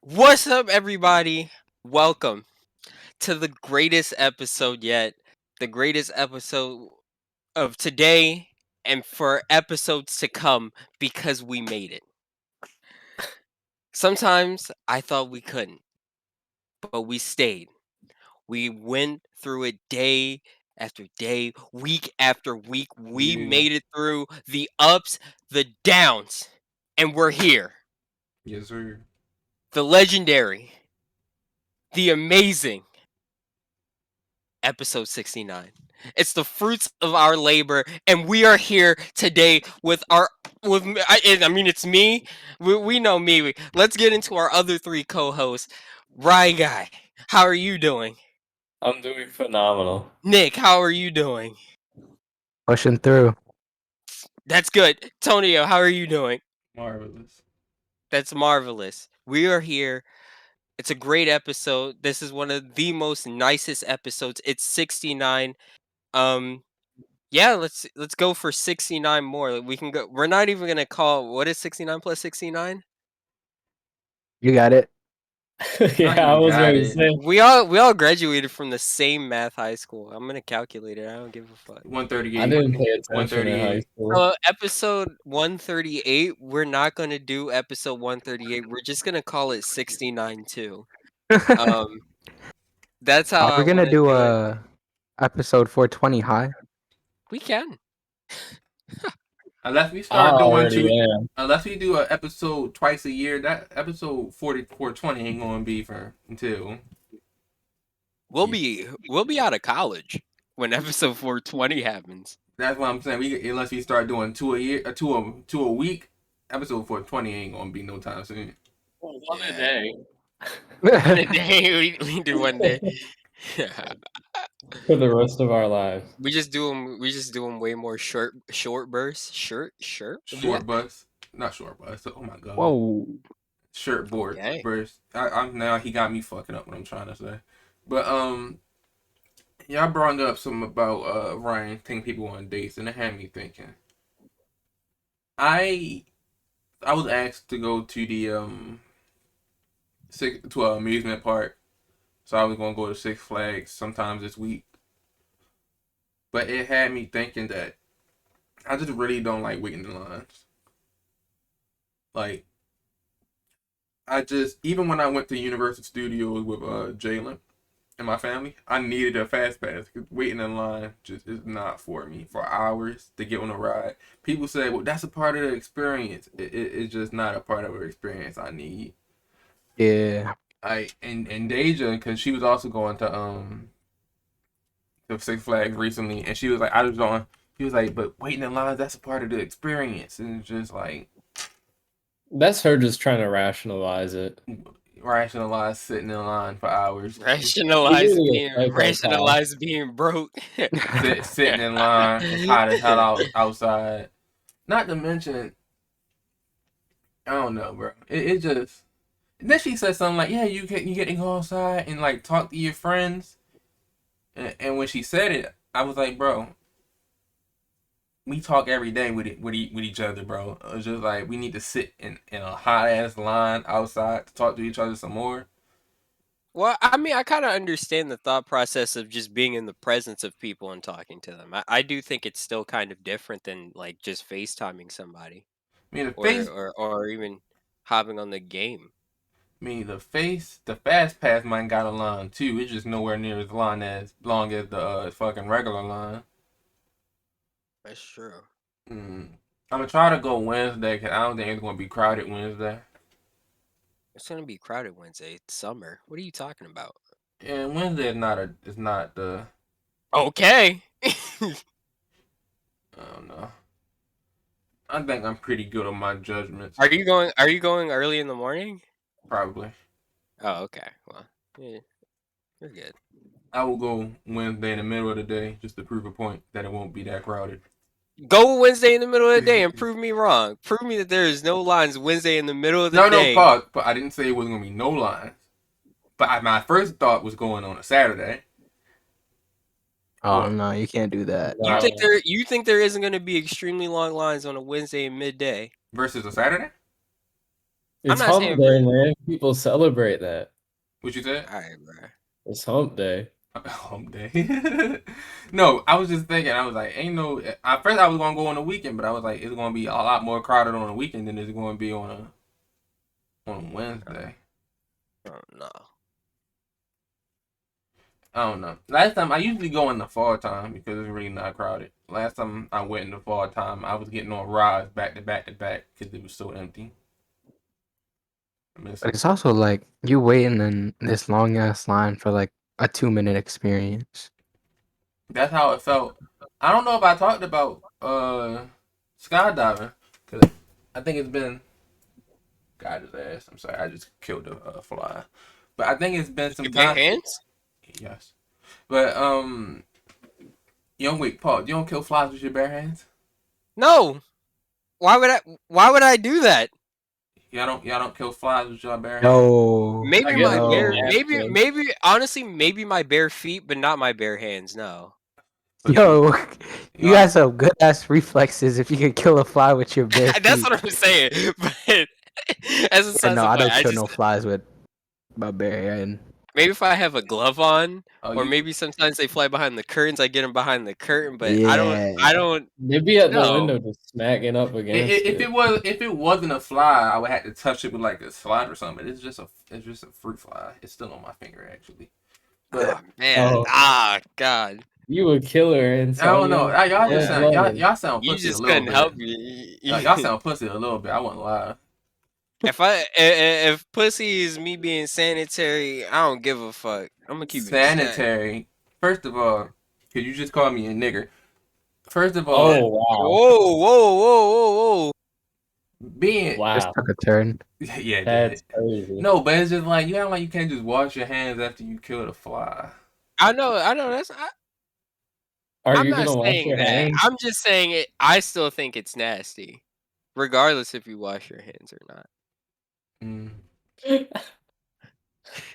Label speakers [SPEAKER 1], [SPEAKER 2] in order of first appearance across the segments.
[SPEAKER 1] What's up, everybody? Welcome to the greatest episode yet, the greatest episode of today and for episodes to come because we made it. Sometimes I thought we couldn't, but we stayed. We went through it day after day, week after week. We
[SPEAKER 2] Yeah.
[SPEAKER 1] made it through the ups, the downs, and we're here.
[SPEAKER 2] Yes, sir.
[SPEAKER 1] The legendary, the amazing episode 69. It's the fruits of our labor, and we are here today with it's me. We know me. Let's get into our other three co-hosts. Ryan Guy, how are you doing?
[SPEAKER 3] I'm doing phenomenal.
[SPEAKER 1] Nick, how are you doing?
[SPEAKER 4] Pushing through.
[SPEAKER 1] That's good. Tonio, how are you doing?
[SPEAKER 2] Marvelous.
[SPEAKER 1] That's marvelous. We are here. It's a great episode. This is one of the most nicest episodes. It's 69. Yeah, let's go for 69 more. We can go. We're not even gonna call. What is 69 plus 69?
[SPEAKER 4] You got it.
[SPEAKER 3] Yeah, I was ready to say.
[SPEAKER 1] We all graduated from the same math high school. I'm gonna calculate it. I don't give a fuck.
[SPEAKER 2] 138.
[SPEAKER 3] I didn't pay attention in high
[SPEAKER 2] 138.
[SPEAKER 3] school.
[SPEAKER 1] Episode 138. We're not gonna do episode 138. We're just gonna call it 69 too. That's how I
[SPEAKER 4] We're gonna
[SPEAKER 1] wanna
[SPEAKER 4] do
[SPEAKER 1] it.
[SPEAKER 4] a episode 420 high.
[SPEAKER 1] We can.
[SPEAKER 2] Unless we start doing
[SPEAKER 3] Already am.
[SPEAKER 2] unless we do an episode twice a year, that episode 4420 ain't gonna be for until
[SPEAKER 1] We'll be out of college when episode 420 happens.
[SPEAKER 2] that's what I'm saying. Unless we start doing two a year, two a week, episode 420 ain't gonna be no time soon.
[SPEAKER 3] One a day.
[SPEAKER 1] One a day. We do one day.
[SPEAKER 3] For the rest of our lives.
[SPEAKER 1] We just do them way more short bursts. Short
[SPEAKER 2] Bus, not short bus. Oh my god.
[SPEAKER 4] Whoa.
[SPEAKER 2] Shirt board
[SPEAKER 1] Okay.
[SPEAKER 2] burst. I'm now he got me fucking up what I'm trying to say. But y'all brought up something about Ryan taking people on dates, and it had me thinking. I was asked to go to the to an amusement park, so I was gonna go to Six Flags sometime this week. But it had me thinking that I just really don't like waiting in lines. Like, even when I went to Universal Studios with Jalen and my family, I needed a fast pass because waiting in line just is not for me for hours to get on a ride. People say, well, that's a part of the experience. It's just not a part of the experience I need.
[SPEAKER 4] Yeah.
[SPEAKER 2] And Deja, because she was also going to Six Flags recently, and she was like, she was like, but waiting in lines, that's a part of the experience. And it's just like,
[SPEAKER 3] that's her just trying to rationalize it.
[SPEAKER 2] Rationalize sitting in line for hours.
[SPEAKER 1] Rationalize being broke.
[SPEAKER 2] Sitting in line, it's hot as hell outside. Not to mention, I don't know, bro. It just. Then she said something like, "Yeah, you get to go outside and like talk to your friends." And when she said it, I was like, "Bro, we talk every day with each other, bro. It's just like we need to sit in a hot ass line outside to talk to each other some more."
[SPEAKER 1] Well, I mean, I kind of understand the thought process of just being in the presence of people and talking to them. I do think it's still kind of different than like just FaceTiming somebody.
[SPEAKER 2] I mean,
[SPEAKER 1] or even hopping on the game.
[SPEAKER 2] the fast pass might got a line too. It's just nowhere near as long as the fucking regular line.
[SPEAKER 1] That's true.
[SPEAKER 2] I'm gonna try to go Wednesday because I don't think it's gonna be crowded Wednesday.
[SPEAKER 1] It's gonna be crowded Wednesday. It's summer. What are you talking about?
[SPEAKER 2] And Wednesday is not the.
[SPEAKER 1] Okay.
[SPEAKER 2] I don't know. I think I'm pretty good on my judgments.
[SPEAKER 1] Are you going early in the morning?
[SPEAKER 2] Probably.
[SPEAKER 1] Oh, okay. Well, yeah, you're good.
[SPEAKER 2] I will go Wednesday in the middle of the day just to prove a point that it won't be that crowded.
[SPEAKER 1] Go Wednesday in the middle of the day and prove me wrong. Prove me that there is no lines Wednesday in the middle of the day.
[SPEAKER 2] No, pause. But I didn't say it wasn't gonna be no lines. But my first thought was going on a Saturday.
[SPEAKER 4] Oh no, you can't do that.
[SPEAKER 1] You think there isn't going to be extremely long lines on a Wednesday and midday
[SPEAKER 2] versus a Saturday?
[SPEAKER 3] It's
[SPEAKER 1] not
[SPEAKER 3] hump
[SPEAKER 1] saying
[SPEAKER 3] day, man. People celebrate that.
[SPEAKER 2] What you said?
[SPEAKER 1] all right, bro.
[SPEAKER 3] It's hump day.
[SPEAKER 2] Hump day. No, I was just thinking. I was like, ain't no. At first, I was gonna go on the weekend, but I was like, it's gonna be a lot more crowded on the weekend than it's gonna be on a Wednesday.
[SPEAKER 1] Oh, no.
[SPEAKER 2] I don't know. Last time I usually go in the fall time because it's really not crowded. Last time I went in the fall time, I was getting on rides back to back to back because it was so empty.
[SPEAKER 4] But it's also like you waiting in this long ass line for like a 2-minute experience.
[SPEAKER 2] That's how it felt. I don't know if I talked about skydiving because I think it's been God his ass. I'm sorry, I just killed a fly. But I think it's been some
[SPEAKER 1] You bare
[SPEAKER 2] time.
[SPEAKER 1] hands?
[SPEAKER 2] Yes. But you don't wait, Paul. You don't kill flies with your bare hands.
[SPEAKER 1] No. Why would I do that?
[SPEAKER 2] Y'all don't kill flies with your bare hands.
[SPEAKER 4] No.
[SPEAKER 1] Maybe
[SPEAKER 3] I
[SPEAKER 1] my
[SPEAKER 3] guess
[SPEAKER 1] bare
[SPEAKER 3] it's
[SPEAKER 1] maybe honestly maybe my bare feet, but not my bare hands, no.
[SPEAKER 2] But
[SPEAKER 4] Yo, you
[SPEAKER 2] you
[SPEAKER 4] got some good ass reflexes if you can kill a fly with your bare feet.
[SPEAKER 1] That's what I'm saying. But as a
[SPEAKER 4] Yeah,
[SPEAKER 1] science
[SPEAKER 4] no, I
[SPEAKER 1] of
[SPEAKER 4] don't
[SPEAKER 1] I
[SPEAKER 4] kill
[SPEAKER 1] just
[SPEAKER 4] no flies with my bare hand.
[SPEAKER 1] maybe if I have a glove on,
[SPEAKER 2] Oh,
[SPEAKER 1] or
[SPEAKER 2] you
[SPEAKER 1] maybe sometimes they fly behind the curtains, I get them behind the curtain, but I
[SPEAKER 4] Yeah.
[SPEAKER 1] don't
[SPEAKER 3] Maybe at the
[SPEAKER 1] no.
[SPEAKER 3] window just smacking up against
[SPEAKER 2] if it wasn't a fly, I would have to touch it with like a slide or something. It's just a fruit fly. It's still on my finger actually. But
[SPEAKER 1] Oh man.
[SPEAKER 3] Oh.
[SPEAKER 1] God.
[SPEAKER 3] You a killer,
[SPEAKER 2] I don't know.
[SPEAKER 3] Antonio.
[SPEAKER 2] Y'all just sound
[SPEAKER 3] Blooded.
[SPEAKER 2] y'all sound
[SPEAKER 1] You
[SPEAKER 2] pussy a
[SPEAKER 1] just
[SPEAKER 2] little
[SPEAKER 1] couldn't
[SPEAKER 2] bit.
[SPEAKER 1] help me.
[SPEAKER 2] Y'all sound pussy a little bit. I wouldn't lie.
[SPEAKER 1] If pussy is me being sanitary, I don't give a fuck. I'm gonna keep it a stack.
[SPEAKER 2] Sanitary. First of all, could you just call me a nigger? First of all,
[SPEAKER 3] Oh wow.
[SPEAKER 1] Whoa.
[SPEAKER 2] being
[SPEAKER 4] This
[SPEAKER 3] Wow.
[SPEAKER 4] took a turn.
[SPEAKER 2] yeah, it
[SPEAKER 3] That's
[SPEAKER 2] did.
[SPEAKER 3] crazy.
[SPEAKER 2] No, but it's just like you act like you can't just wash your hands after you kill the fly.
[SPEAKER 1] I know.
[SPEAKER 3] Are
[SPEAKER 1] I'm
[SPEAKER 3] you
[SPEAKER 1] not
[SPEAKER 3] gonna wash
[SPEAKER 1] saying
[SPEAKER 3] your
[SPEAKER 1] that.
[SPEAKER 3] hands?
[SPEAKER 1] I'm just saying it. I still think it's nasty, regardless if you wash your hands or not.
[SPEAKER 2] Mm.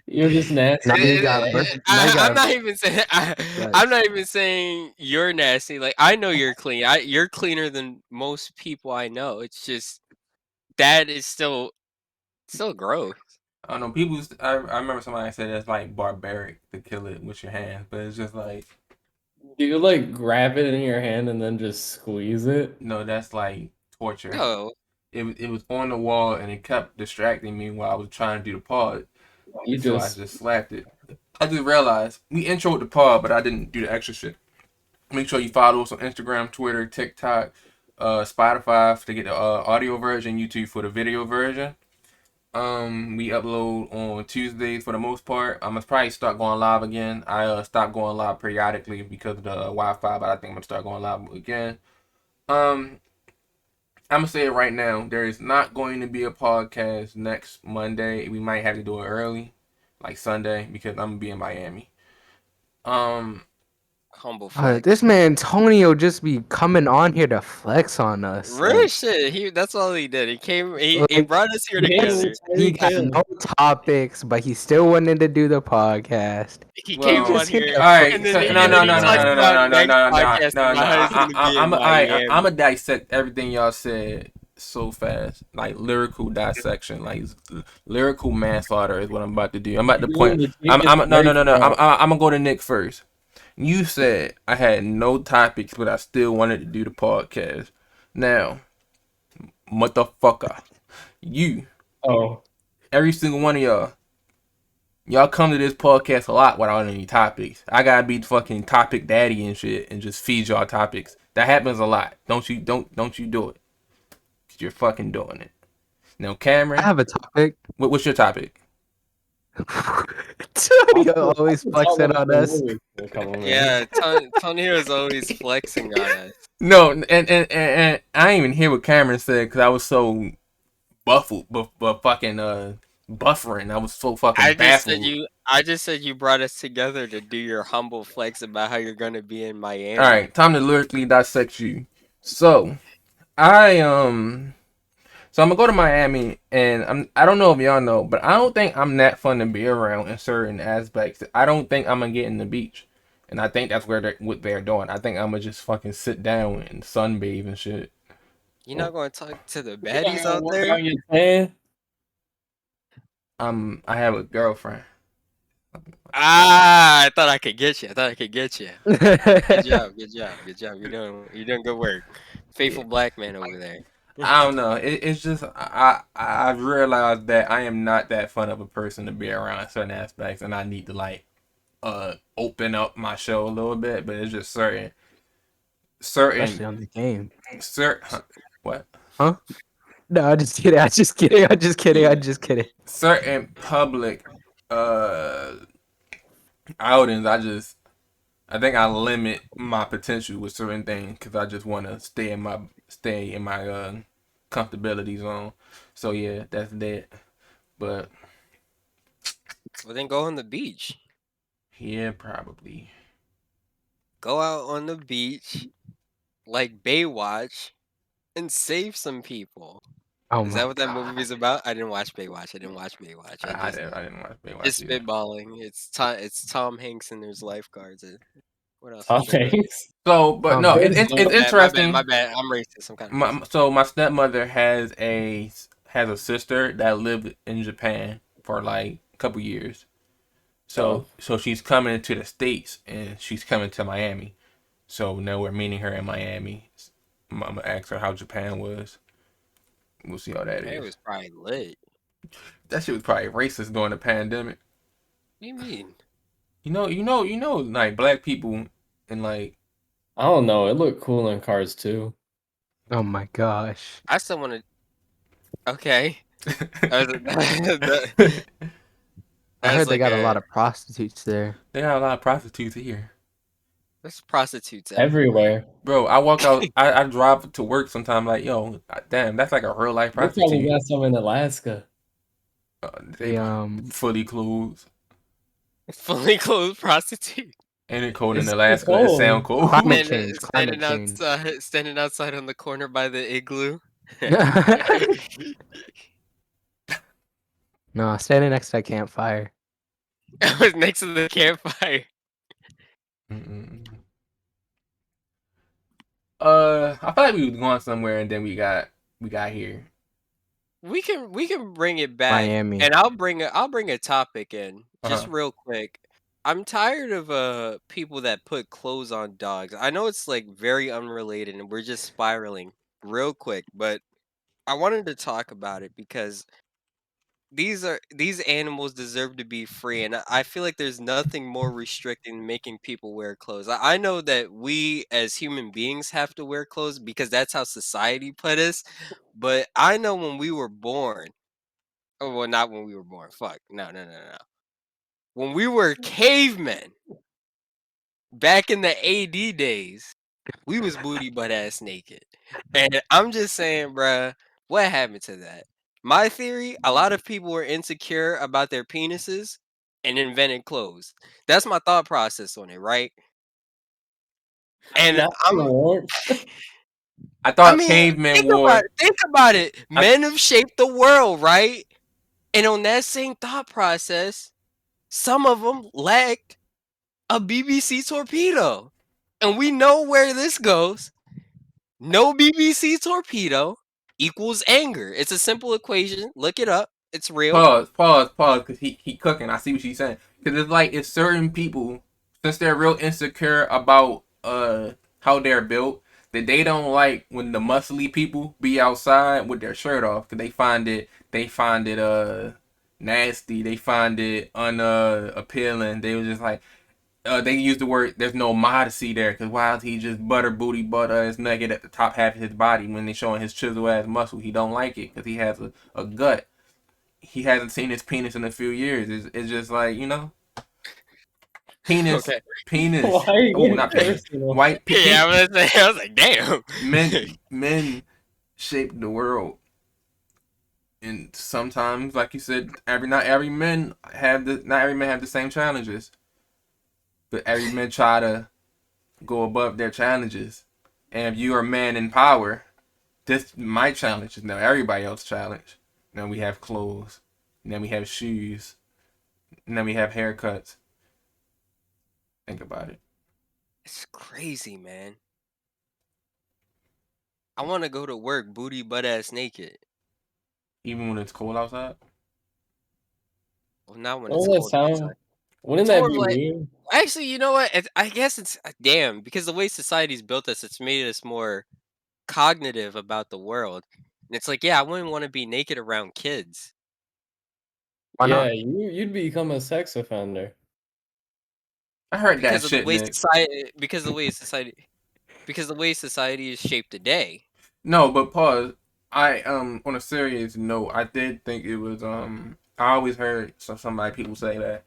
[SPEAKER 3] You're just nasty.
[SPEAKER 4] Now you
[SPEAKER 3] with
[SPEAKER 4] got
[SPEAKER 3] that.
[SPEAKER 4] now you
[SPEAKER 1] I'm
[SPEAKER 4] got
[SPEAKER 1] not even saying. I'm not even saying you're nasty. Like I know you're clean. You're cleaner than most people I know. It's just that is still gross.
[SPEAKER 2] I don't know. People. I remember somebody said it's like barbaric to kill it with your hands, but it's just like
[SPEAKER 3] Do you like grab it in your hand and then just squeeze it?
[SPEAKER 2] no, that's like torture.
[SPEAKER 1] No,
[SPEAKER 2] It was on the wall and it kept distracting me while I was trying to do the pod.
[SPEAKER 3] You
[SPEAKER 2] So I
[SPEAKER 3] just
[SPEAKER 2] just slapped it. I just realized we introed the pod, but I didn't do the extra shit. Make sure you follow us on Instagram, Twitter, TikTok, Spotify to get the audio version, YouTube for the video version. We upload on Tuesdays for the most part. I'm gonna probably start going live again. I stopped going live periodically because of the Wi-Fi, but I think I'm gonna start going live again. I'm gonna say it right now. There is not going to be a podcast next Monday. We might have to do it early, like Sunday, because I'm gonna be in Miami. Um,
[SPEAKER 1] humble flex.
[SPEAKER 4] this man Tonio just be coming on here to flex on us.
[SPEAKER 1] Real
[SPEAKER 4] Like,
[SPEAKER 1] shit. That's all he did. He came. He
[SPEAKER 4] like,
[SPEAKER 1] brought us here
[SPEAKER 3] Yes,
[SPEAKER 1] together.
[SPEAKER 4] he got
[SPEAKER 3] Taylor.
[SPEAKER 4] no topics, but he still wanted to do the podcast.
[SPEAKER 1] He
[SPEAKER 2] well,
[SPEAKER 1] came on
[SPEAKER 4] just hit
[SPEAKER 1] here,
[SPEAKER 4] the
[SPEAKER 2] all right.
[SPEAKER 1] and then
[SPEAKER 2] So,
[SPEAKER 1] and
[SPEAKER 2] no, no,
[SPEAKER 1] then he
[SPEAKER 2] no, no,
[SPEAKER 1] talked
[SPEAKER 2] no,
[SPEAKER 1] about
[SPEAKER 2] no, no,
[SPEAKER 1] next
[SPEAKER 2] no, no,
[SPEAKER 1] podcast
[SPEAKER 2] no,
[SPEAKER 1] about
[SPEAKER 2] no.
[SPEAKER 1] how he's gonna be in Miami.
[SPEAKER 2] I'm gonna dissect everything y'all said so fast, like lyrical dissection, like lyrical manslaughter is what I'm about to do. I'm about to
[SPEAKER 3] You're
[SPEAKER 2] point.
[SPEAKER 3] going to take
[SPEAKER 2] I'm
[SPEAKER 3] this
[SPEAKER 2] no, no,
[SPEAKER 3] very
[SPEAKER 2] no, no.
[SPEAKER 3] far.
[SPEAKER 2] I'm gonna go to Nick first. You said I had no topics, but I still wanted to do the podcast. Now, motherfucker, you,
[SPEAKER 3] Oh,
[SPEAKER 2] every single one of y'all come to this podcast a lot without any topics. I gotta be fucking topic daddy and shit and just feed y'all topics. That happens a lot. Don't you do it. 'Cause you're fucking doing it. Now,
[SPEAKER 4] I
[SPEAKER 2] Cameron,
[SPEAKER 4] have a topic.
[SPEAKER 2] what's your topic?
[SPEAKER 4] Tonio always
[SPEAKER 3] I'm
[SPEAKER 4] flexing on us.
[SPEAKER 3] a couple minutes.
[SPEAKER 1] Yeah, Tonio is always flexing on us.
[SPEAKER 2] No, and I ain't even hear what Cameron said because I was so buffled, but fucking buffering. I was so fucking baffled.
[SPEAKER 1] I just said you brought us together to do your humble flex about how you're gonna be in Miami.
[SPEAKER 2] All right, time to lyrically dissect you. So I So I'm gonna go to Miami, and I don't know if y'all know, but I don't think I'm that fun to be around in certain aspects. I don't think I'm gonna get in the beach, and I think that's what they're doing. I think I'm gonna just fucking sit down and sunbathe and shit.
[SPEAKER 1] You're not gonna talk to the
[SPEAKER 3] You're not
[SPEAKER 1] baddies
[SPEAKER 3] gonna
[SPEAKER 1] out
[SPEAKER 3] work
[SPEAKER 1] there?
[SPEAKER 3] on your tan?
[SPEAKER 2] I have a girlfriend.
[SPEAKER 1] Ah, I thought I could get you. I thought I could get you. Good job. Good job. Good job. You're doing good work.
[SPEAKER 2] Yeah.
[SPEAKER 1] Faithful black man over there.
[SPEAKER 2] I don't know. It's just I've realized that I am not that fun of a person to be around in certain aspects, and I need to like open up my show a little bit. But it's just certain
[SPEAKER 4] Especially on the game.
[SPEAKER 2] what
[SPEAKER 4] Huh? No, I'm just kidding. I'm just kidding. I'm just kidding. I'm just kidding.
[SPEAKER 2] certain public uh outings. I think I limit my potential with certain things because I just want to stay in my comfortability zone. So yeah, that's that. But
[SPEAKER 1] Well, then go on the beach.
[SPEAKER 2] yeah, probably.
[SPEAKER 1] Go out on the beach like Baywatch and save some people.
[SPEAKER 4] Oh
[SPEAKER 1] Is that
[SPEAKER 4] my
[SPEAKER 1] what that
[SPEAKER 4] god.
[SPEAKER 1] movie is about? I didn't watch Baywatch. I didn't watch Baywatch.
[SPEAKER 2] I didn't watch Baywatch
[SPEAKER 1] Just
[SPEAKER 2] either.
[SPEAKER 1] spitballing. It's Tom Hanks and there's lifeguards. What else
[SPEAKER 3] Tom
[SPEAKER 1] is there?
[SPEAKER 3] Hanks.
[SPEAKER 2] So, but no,
[SPEAKER 3] Hanks.
[SPEAKER 2] it's interesting.
[SPEAKER 1] My bad. I'm racist. I'm kind of racist.
[SPEAKER 2] So my stepmother has a sister that lived in Japan for like a couple years.
[SPEAKER 3] Oh.
[SPEAKER 2] So she's coming to the States and she's coming to Miami. So now we're meeting her in Miami. I'm gonna ask her how Japan was. We'll see how that
[SPEAKER 1] It
[SPEAKER 2] is.
[SPEAKER 1] was probably lit.
[SPEAKER 2] That shit was probably racist during the pandemic.
[SPEAKER 1] What do you mean?
[SPEAKER 2] Like black people and like
[SPEAKER 3] I don't know. It looked cool in Cars too.
[SPEAKER 4] Oh my gosh.
[SPEAKER 1] I still want to. Okay.
[SPEAKER 4] I
[SPEAKER 1] That's
[SPEAKER 4] heard they
[SPEAKER 1] like
[SPEAKER 4] got a lot of prostitutes there.
[SPEAKER 2] they got a lot of prostitutes here.
[SPEAKER 1] there's prostitutes everywhere.
[SPEAKER 3] Everywhere.
[SPEAKER 2] Bro, I walk out. I drive to work sometimes. Like, yo, damn, that's like a real life
[SPEAKER 3] They probably
[SPEAKER 2] prostitute.
[SPEAKER 3] got some in Alaska.
[SPEAKER 2] They fully clothed.
[SPEAKER 1] Fully clothed prostitute.
[SPEAKER 2] Ain't it cold in
[SPEAKER 3] It's
[SPEAKER 2] Alaska? It
[SPEAKER 3] cold.
[SPEAKER 2] sound cold.
[SPEAKER 4] Climate change. Climate
[SPEAKER 1] Standing outside on the corner by the igloo.
[SPEAKER 4] No, standing next to a campfire.
[SPEAKER 1] I was next to the campfire.
[SPEAKER 2] Mm-mm. I thought we was going somewhere, and then we got here.
[SPEAKER 1] We can bring it back,
[SPEAKER 4] Miami.
[SPEAKER 1] and I'll bring a topic in just
[SPEAKER 2] Uh-huh.
[SPEAKER 1] real quick. I'm tired of people that put clothes on dogs. I know it's like very unrelated, and we're just spiraling real quick, but I wanted to talk about it because these animals deserve to be free, and I feel like there's nothing more restricting than making people wear clothes. I know that we as human beings have to wear clothes because that's how society put us, but I know when we were born, oh well, not when we were born. Fuck, no. When we were cavemen back in the AD days, we was booty butt ass naked, and I'm just saying, bruh, what happened to that? My theory: a lot of people were insecure about their penises and invented clothes. That's my thought process on it, right? And
[SPEAKER 3] Not for the warmth.
[SPEAKER 2] I
[SPEAKER 1] I
[SPEAKER 2] thought
[SPEAKER 1] mean,
[SPEAKER 2] cavemen wore.
[SPEAKER 1] think about it. Men have shaped the world, right? And on that same thought process, some of them lacked a BBC torpedo. And we know where this goes. No BBC torpedo equals anger. It's a simple equation. Look it up. It's real.
[SPEAKER 2] Pause, because he cooking. I see what she's saying. Because it's like it's certain people, since they're real insecure about how they're built, that they don't like when the muscly people be outside with their shirt off, because they find it nasty. They find it appealing. They was just like they use the word there's no modesty there, because why is he just butt ass naked at the top half of his body when they showing his chisel ass muscle? He don't like it because he has a gut. He hasn't seen his penis in a few years. It's just like, penis,
[SPEAKER 1] Okay.
[SPEAKER 2] penis.
[SPEAKER 3] Why are you
[SPEAKER 2] Oh,
[SPEAKER 3] getting
[SPEAKER 2] not penis.
[SPEAKER 3] personal?
[SPEAKER 2] White
[SPEAKER 1] Yeah, I was like, damn.
[SPEAKER 2] men shape the world, and sometimes, like you said, not every man have the same challenges, but every man try to go above their challenges. And if you are a man in power, this my challenge is now everybody else's challenge. Now we have clothes, and then we have shoes, and then we have haircuts. Think about it.
[SPEAKER 1] It's crazy, man. I want to go to work booty butt ass naked.
[SPEAKER 2] Even when it's cold outside.
[SPEAKER 1] not when it's
[SPEAKER 3] Doesn't that
[SPEAKER 1] cold outside.
[SPEAKER 3] sound? Wouldn't
[SPEAKER 1] It's
[SPEAKER 3] that
[SPEAKER 1] more of
[SPEAKER 3] be
[SPEAKER 1] like
[SPEAKER 3] weird?
[SPEAKER 1] actually, you know what? I guess it's damn because the way society's built us, it's made us more cognitive about the world. And it's like, yeah, I wouldn't want to be naked around kids
[SPEAKER 4] Why
[SPEAKER 3] Yeah,
[SPEAKER 4] not?
[SPEAKER 3] you'd become a sex offender.
[SPEAKER 2] I heard that
[SPEAKER 1] because of the
[SPEAKER 2] shit,
[SPEAKER 1] way
[SPEAKER 2] Nick.
[SPEAKER 1] society is shaped today.
[SPEAKER 2] No, but pause. I on a serious note, I did think it was I always heard somebody people say that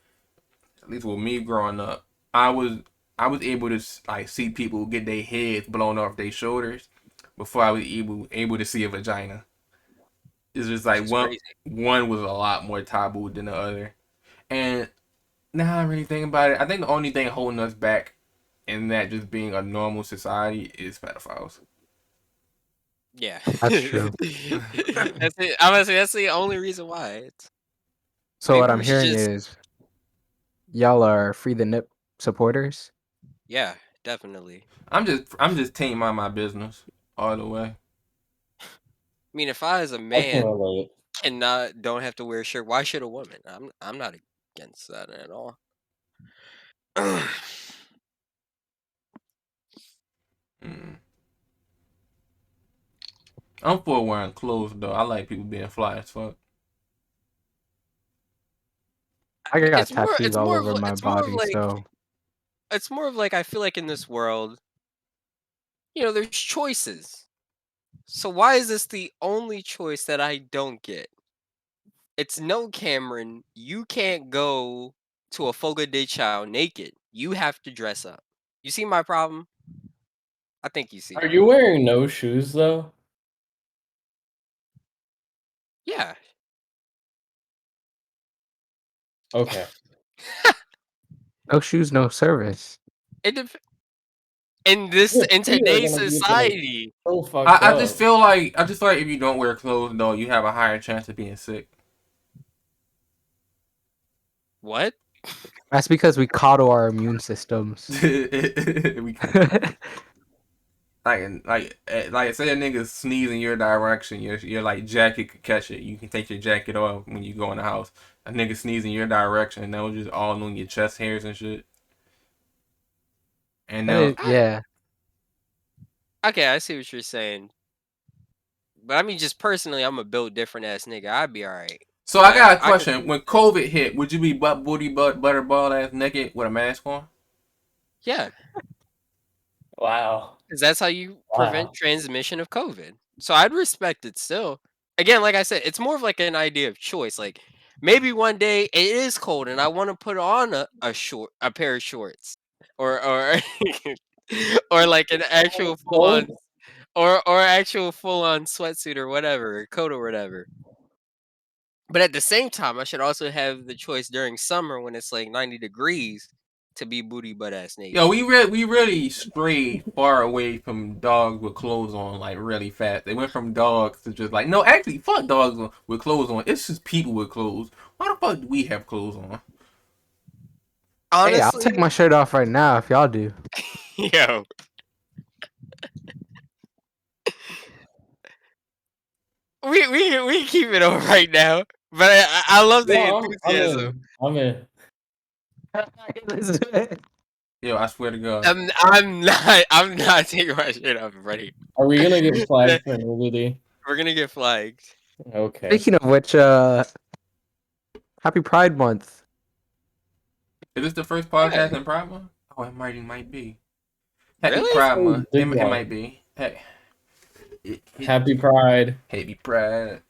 [SPEAKER 2] at least with me growing up, I was I was able to like see people get their heads blown off their shoulders before I was able to see a vagina. It's just
[SPEAKER 1] Which
[SPEAKER 2] like
[SPEAKER 1] is crazy.
[SPEAKER 2] one was a lot more taboo than the other. And now I really think about it, I think the only thing holding us back in that just being a normal society is pedophiles.
[SPEAKER 1] Yeah.
[SPEAKER 4] That's true.
[SPEAKER 1] That's it. I'm gonna say that's the only reason why.
[SPEAKER 4] So what
[SPEAKER 1] Maybe
[SPEAKER 4] I'm
[SPEAKER 1] we should
[SPEAKER 4] hearing
[SPEAKER 1] just
[SPEAKER 4] is y'all are free the nip supporters.
[SPEAKER 1] yeah, definitely.
[SPEAKER 2] I'm just team mind my business all the way.
[SPEAKER 1] I mean, if I as a
[SPEAKER 3] I can
[SPEAKER 1] man
[SPEAKER 3] relate.
[SPEAKER 1] don't have to wear a shirt, why should a woman? I'm not against that at all.
[SPEAKER 2] Mm. I'm for wearing clothes though. I like people being fly as fuck.
[SPEAKER 4] I got
[SPEAKER 1] it's more
[SPEAKER 4] tattoos
[SPEAKER 1] it's
[SPEAKER 4] all
[SPEAKER 1] more of
[SPEAKER 4] over
[SPEAKER 1] li-
[SPEAKER 4] my body, so
[SPEAKER 1] it's more of like I feel like in this world, there's choices. So why is this the only choice that I don't get? It's no Cameron. You can't go to a Fogo de Chao naked. You have to dress up. You see my problem? I think you see
[SPEAKER 3] Are
[SPEAKER 1] it.
[SPEAKER 3] you wearing no shoes though?
[SPEAKER 1] Yeah.
[SPEAKER 3] Okay.
[SPEAKER 4] no shoes, no service.
[SPEAKER 1] It dep- in this
[SPEAKER 3] Your
[SPEAKER 1] in
[SPEAKER 3] feet are
[SPEAKER 1] today's
[SPEAKER 3] gonna be like
[SPEAKER 1] society.
[SPEAKER 3] so fucked
[SPEAKER 2] I just
[SPEAKER 3] up.
[SPEAKER 2] feel like if you don't wear clothes though, you have a higher chance of being sick.
[SPEAKER 1] What?
[SPEAKER 4] That's because we coddle our immune systems.
[SPEAKER 2] We like say a nigga sneeze in your direction, your like jacket could catch it. You can take your jacket off when you go in the house. A nigga sneeze in your direction, and that was just all on your chest hairs and shit. And now,
[SPEAKER 4] Yeah.
[SPEAKER 1] Okay, I see what you're saying. But I mean, just personally, I'm a built different ass nigga. I'd be all right.
[SPEAKER 2] so I
[SPEAKER 1] But
[SPEAKER 2] got a
[SPEAKER 1] I could see
[SPEAKER 2] question.
[SPEAKER 1] what
[SPEAKER 2] When
[SPEAKER 1] you're saying.
[SPEAKER 2] COVID hit, would you be butterball ass naked with a mask on?
[SPEAKER 1] Yeah,
[SPEAKER 3] Wow.
[SPEAKER 1] because that's how you prevent
[SPEAKER 3] Wow.
[SPEAKER 1] transmission of COVID. So I'd respect it still. Again, like I said, it's more of like an idea of choice. Like maybe one day it is cold and I want to put on a pair of shorts, or or like an actual full on
[SPEAKER 3] Cold?
[SPEAKER 1] or actual full on sweatsuit or whatever, or coat or whatever. But at the same time, I should also have the choice during summer when it's like 90 degrees to be booty butt ass
[SPEAKER 2] Yo,
[SPEAKER 1] naked.
[SPEAKER 2] we really strayed far away from dogs with clothes on, like really fast. They went from dogs to just like no, actually, fuck dogs with clothes on. It's just people with clothes. Why the fuck do we have clothes on?
[SPEAKER 4] Hey, I'll take
[SPEAKER 1] Honestly,
[SPEAKER 4] my shirt off right now if y'all do.
[SPEAKER 1] yo, we keep it on right now. But I love the
[SPEAKER 3] No, I'm
[SPEAKER 1] enthusiasm.
[SPEAKER 3] in. I'm in.
[SPEAKER 2] Yo, I swear to God.
[SPEAKER 1] I'm not taking my shirt off in front of
[SPEAKER 3] Are we gonna get
[SPEAKER 1] you.
[SPEAKER 3] flagged for nudity?
[SPEAKER 1] We're gonna get flagged.
[SPEAKER 3] Okay.
[SPEAKER 4] Speaking of which, happy Pride Month.
[SPEAKER 2] Is this the first
[SPEAKER 1] Yeah,
[SPEAKER 2] podcast in Pride Month? Oh, it might be. Happy
[SPEAKER 1] really?
[SPEAKER 2] Pride
[SPEAKER 3] Oh,
[SPEAKER 2] Month. It,
[SPEAKER 3] big
[SPEAKER 2] it
[SPEAKER 3] one.
[SPEAKER 2] might be. Hey,
[SPEAKER 3] Happy Pride.
[SPEAKER 2] happy Pride.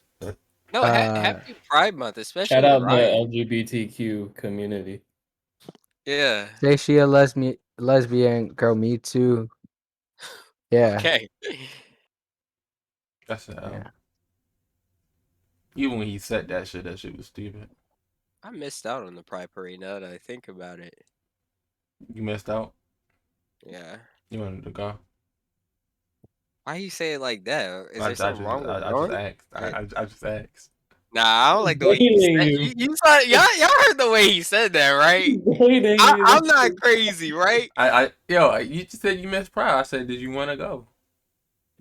[SPEAKER 1] No,
[SPEAKER 4] Uh,
[SPEAKER 1] happy Pride Month,
[SPEAKER 3] Shout
[SPEAKER 1] especially to
[SPEAKER 3] out the
[SPEAKER 1] Ryan.
[SPEAKER 3] LGBTQ community.
[SPEAKER 1] Yeah.
[SPEAKER 4] say she a lesbian girl, me too. Yeah,
[SPEAKER 1] Okay.
[SPEAKER 2] That's
[SPEAKER 4] yeah.
[SPEAKER 2] even when he said that shit was stupid.
[SPEAKER 1] I missed out on the Pride Parade now that I think about it.
[SPEAKER 2] You missed out.
[SPEAKER 1] Yeah.
[SPEAKER 2] You wanted to go.
[SPEAKER 1] Why you say it like that? Is
[SPEAKER 2] I,
[SPEAKER 1] there
[SPEAKER 2] I
[SPEAKER 1] something
[SPEAKER 2] just
[SPEAKER 1] wrong with
[SPEAKER 2] I, I just
[SPEAKER 1] going?
[SPEAKER 2] asked. I just asked.
[SPEAKER 1] Nah, I don't like the way he
[SPEAKER 3] Dating
[SPEAKER 1] said.
[SPEAKER 3] you.
[SPEAKER 1] You saw y'all heard the way he said that, right?
[SPEAKER 3] Dating you.
[SPEAKER 1] I'm not crazy, right?
[SPEAKER 2] You just said you missed Pride. I said, did you want to go?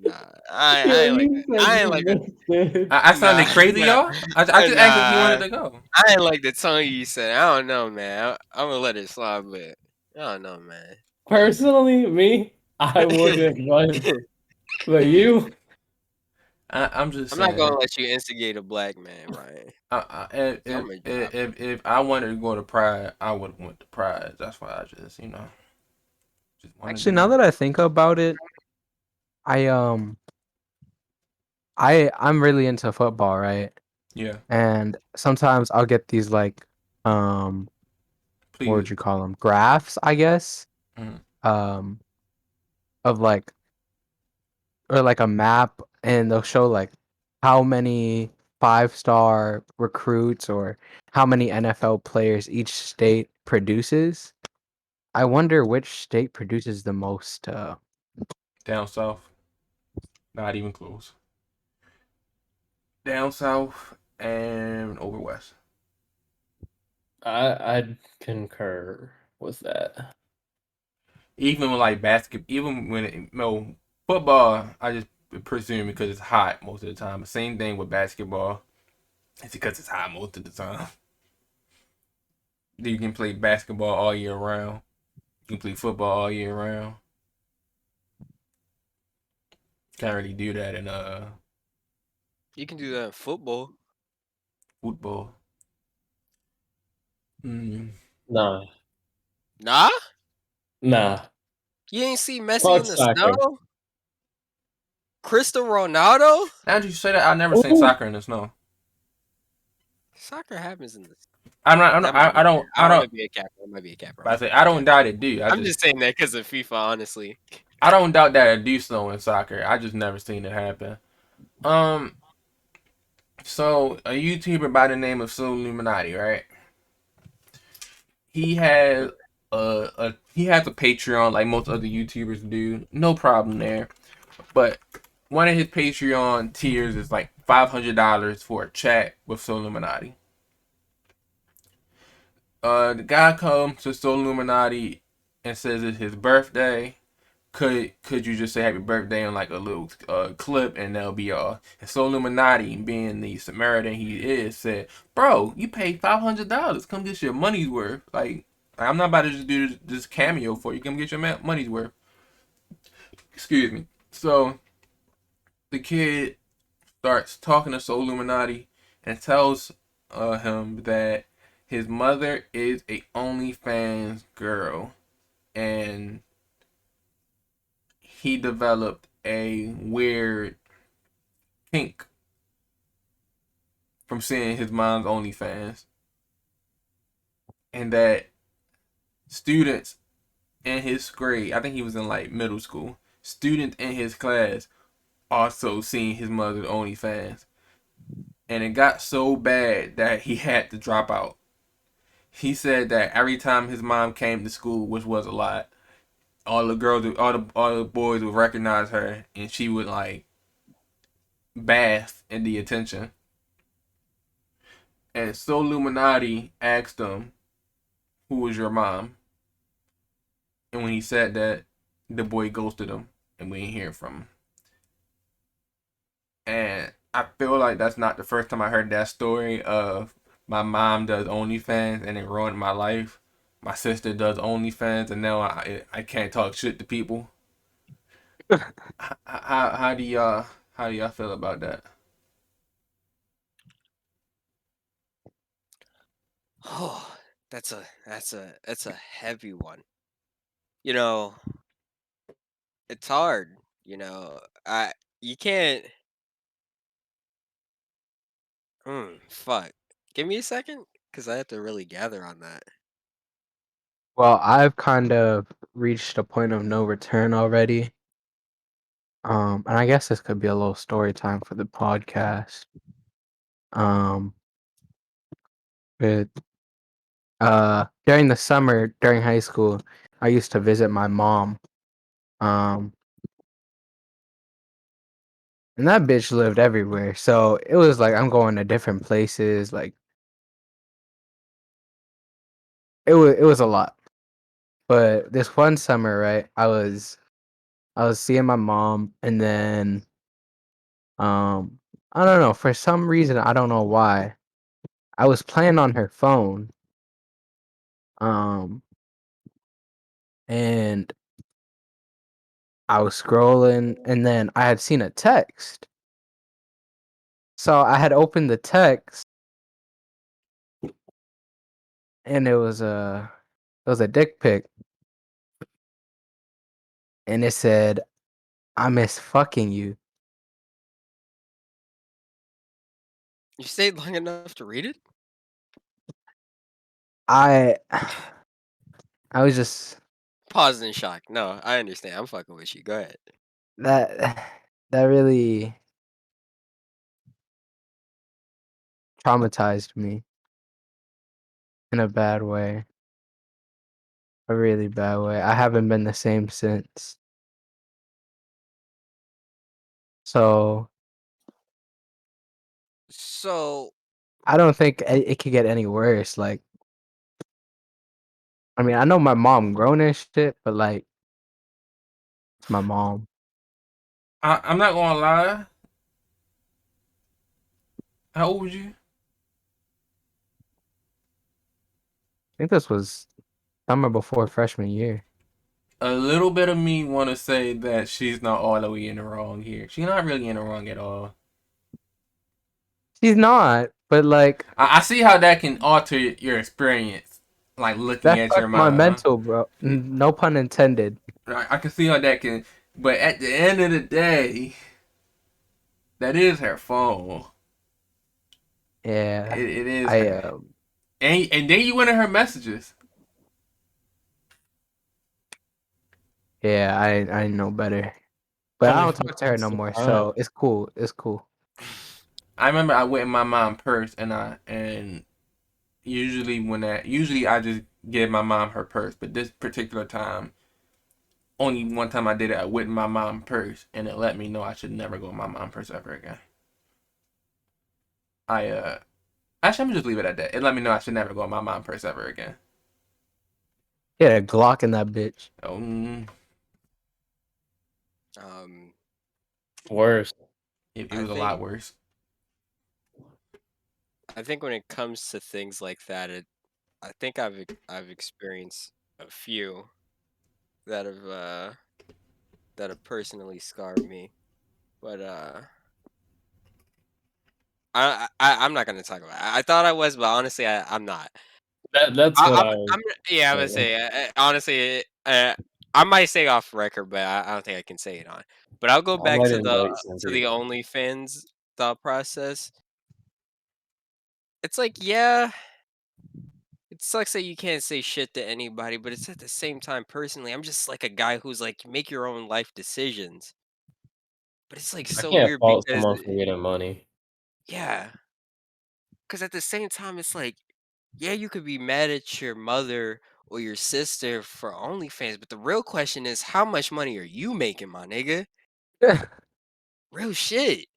[SPEAKER 1] Nah, I
[SPEAKER 3] Yo,
[SPEAKER 1] ain't like
[SPEAKER 3] you
[SPEAKER 1] that.
[SPEAKER 3] said
[SPEAKER 1] I ain't
[SPEAKER 3] you
[SPEAKER 1] like that.
[SPEAKER 3] missed it.
[SPEAKER 2] I
[SPEAKER 1] Nah,
[SPEAKER 2] sounded crazy,
[SPEAKER 1] nah,
[SPEAKER 2] y'all. I just asked if he wanted
[SPEAKER 1] nah.
[SPEAKER 2] to go.
[SPEAKER 1] I ain't like the tone you said. I don't know, man. I'm gonna let it slide, but I don't know, man.
[SPEAKER 3] Personally, me, I wouldn't, but you,
[SPEAKER 2] I'm just
[SPEAKER 1] I'm not gonna
[SPEAKER 2] saying.
[SPEAKER 1] let you instigate a black man, Ryan. So I'm gonna drop you.
[SPEAKER 2] If I wanted to go to Pride, I would have went to Pride. That's why I just wanted to
[SPEAKER 4] Actually, now
[SPEAKER 2] go.
[SPEAKER 4] that I think about it, I I'm really into football, right?
[SPEAKER 2] Yeah,
[SPEAKER 4] And sometimes I'll get these like um what
[SPEAKER 2] please.
[SPEAKER 4] would you call them? Graphs, I guess.
[SPEAKER 2] Mhm.
[SPEAKER 4] Um of like or like a map and they'll show like how many 5-star recruits or how many NFL players each state produces. I wonder which state produces the most
[SPEAKER 2] Down south, not even close. Down south and over west.
[SPEAKER 3] I'd concur with that.
[SPEAKER 2] Even with like basketball, even when football, I just presume because it's hot most of the time. The same thing with basketball. It's because it's hot most of the time. You can play basketball all year round. You can play football all year round. Can't really do that in
[SPEAKER 1] You can do that in football.
[SPEAKER 2] football. Mm.
[SPEAKER 3] Nah,
[SPEAKER 1] Nah,
[SPEAKER 3] nah.
[SPEAKER 1] you ain't see Messi
[SPEAKER 3] Fuck
[SPEAKER 1] in the snow.
[SPEAKER 3] soccer.
[SPEAKER 1] Cristiano Ronaldo.
[SPEAKER 2] Now that you say that, I've never seen
[SPEAKER 3] Ooh,
[SPEAKER 2] soccer in the snow.
[SPEAKER 1] Soccer happens in the.
[SPEAKER 2] I'm not.
[SPEAKER 1] That might be.
[SPEAKER 2] I
[SPEAKER 1] I
[SPEAKER 2] don't.
[SPEAKER 1] might be a cap. I might be a cap,
[SPEAKER 2] But I
[SPEAKER 1] right?
[SPEAKER 2] say
[SPEAKER 1] I'm
[SPEAKER 2] I
[SPEAKER 1] a
[SPEAKER 2] don't
[SPEAKER 1] cap.
[SPEAKER 2] doubt it. Do
[SPEAKER 1] I'm just saying that because of FIFA, honestly.
[SPEAKER 2] I don't doubt that it do snow in soccer. I just never seen it happen. Um. So a YouTuber by the name of Soul Illuminati, right? He has he has a Patreon like most other YouTubers do. No problem there. But one of his Patreon tiers is like $500 for a chat with Soul Illuminati. The guy comes to Soul Illuminati and says it's his birthday. Could you just say happy birthday on like a little clip and that'll be all? And Soul Illuminati, being the Samaritan he is, said, "Bro, you paid $500. Come get your money's worth. Like I'm not about to just do this cameo for you. Come get your money's worth." Excuse me. So the kid starts talking to Soul Illuminati and tells him that his mother is a OnlyFans girl and he developed a weird kink from seeing his mom's OnlyFans, and that students in his grade, I think he was in like middle school, students in his class also seen his mother's OnlyFans, and it got so bad that he had to drop out. He said that every time his mom came to school, which was a lot, all the girls, all the boys would recognize her, and she would like bask in the attention. And so Illuminati asked him, "Who was your mom?" And when he said that, the boy ghosted him, and we ain't hear from him. And I feel like that's not the first time I heard that story of my mom does OnlyFans and it ruined my life. My sister does OnlyFans and now I can't talk shit to people. How do y'all feel about that?
[SPEAKER 1] Oh, that's a heavy one. You know, it's hard. You know, I you can't. Fuck. Give me a second, cause I have to really gather on that.
[SPEAKER 4] well, I've kind of reached a point of no return already. And I guess this could be a little story time for the podcast. Um, with during the summer during high school, I used to visit my mom. Um, and that bitch lived everywhere. So it was like I'm going to different places. Like it was a lot. But this one summer, right? I was I was seeing my mom, and then I don't know, for some reason, I don't know why, I was playing on her phone, um, and I was scrolling, and then I had seen a text. So I had opened the text, and it was a dick pic, and it said, "I miss fucking you."
[SPEAKER 1] You stayed long enough to read it?
[SPEAKER 4] I I was just
[SPEAKER 1] Paused in shock. No, I understand. I'm fucking with you. Go ahead.
[SPEAKER 4] that that really traumatized me in a bad way, a really bad way. I haven't been the same since. So
[SPEAKER 1] So,
[SPEAKER 4] I don't think it could get any worse. Like, I mean, I know my mom grown and shit, but like, it's my mom.
[SPEAKER 2] I'm not gonna lie. How old was you?
[SPEAKER 4] I think this was summer before freshman year.
[SPEAKER 2] A little bit of me want to say that she's not all the way in the wrong here. She's not really in the wrong at all.
[SPEAKER 4] She's not, but like
[SPEAKER 2] I see how that can alter your experience, like looking
[SPEAKER 4] that
[SPEAKER 2] at your
[SPEAKER 4] fucked my
[SPEAKER 2] mom.
[SPEAKER 4] mental, bro. No pun intended.
[SPEAKER 2] I can see how that can, but at the end of the day, that is her phone.
[SPEAKER 4] Yeah,
[SPEAKER 2] It is
[SPEAKER 4] I
[SPEAKER 2] her, and then you went in her messages.
[SPEAKER 4] yeah, I know better. But I
[SPEAKER 3] Only
[SPEAKER 4] don't
[SPEAKER 3] for
[SPEAKER 4] talk to her no
[SPEAKER 3] waste of
[SPEAKER 4] more,
[SPEAKER 3] time.
[SPEAKER 4] so it's cool. It's cool.
[SPEAKER 2] I remember I went in my mom's purse, and usually I just give my mom her purse, but this particular time, only one time I did it, I went in my mom's purse, and it let me know I should never go in my mom's purse ever again. I Actually, I'm gonna just leave it at that. It let me know I should never go in my mom's purse ever again.
[SPEAKER 4] Yeah, a Glock in that bitch.
[SPEAKER 2] Oh,
[SPEAKER 1] um,
[SPEAKER 3] Worse.
[SPEAKER 2] it
[SPEAKER 1] I
[SPEAKER 2] was a lot
[SPEAKER 1] think
[SPEAKER 2] worse.
[SPEAKER 1] when it comes to things like that, I think I've experienced a few that have uh that have personally scarred me. But I'm not gonna talk about it. I thought I was, but honestly, I'm not.
[SPEAKER 3] That's what I
[SPEAKER 1] I'm
[SPEAKER 3] was
[SPEAKER 1] yeah, I'm gonna
[SPEAKER 3] saying.
[SPEAKER 1] say honestly, I might say off record, but I don't think I can say it on. But I'll go
[SPEAKER 3] I
[SPEAKER 1] back
[SPEAKER 3] might invite some
[SPEAKER 1] to the
[SPEAKER 3] people.
[SPEAKER 1] OnlyFans thought process. It's like, yeah, it sucks that you can't say shit to anybody, but it's at the same time, personally, I'm just like a guy who's like, make your own life decisions. But it's like
[SPEAKER 3] I
[SPEAKER 1] so
[SPEAKER 3] can't
[SPEAKER 1] weird
[SPEAKER 3] fault
[SPEAKER 1] because
[SPEAKER 3] someone for getting money.
[SPEAKER 1] yeah, because at the same time, it's like, yeah, you could be mad at your mother or your sister for OnlyFans, but the real question is, how much money are you making, my nigga? Real shit.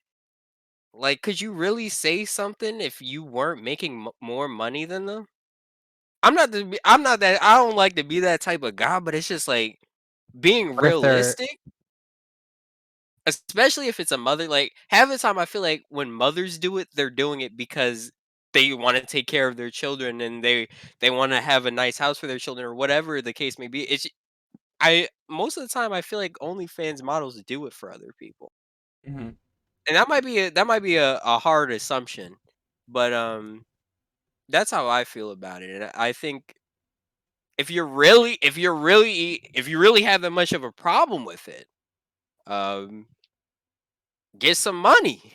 [SPEAKER 1] Like, could you really say something if you weren't making more money than them? I'm not that. I don't like to be that type of guy, but it's just like being
[SPEAKER 4] What if they're
[SPEAKER 1] realistic, especially if it's a mother. Like half the time, I feel like when mothers do it, they're doing it because they want to take care of their children and they want to have a nice house for their children or whatever the case may be. It's I most of the time I feel like OnlyFans models do it for other people,
[SPEAKER 2] Mm-hmm.
[SPEAKER 1] and that might be a hard assumption, but that's how I feel about it, and I think if you really have that much of a problem with it, um, get some money.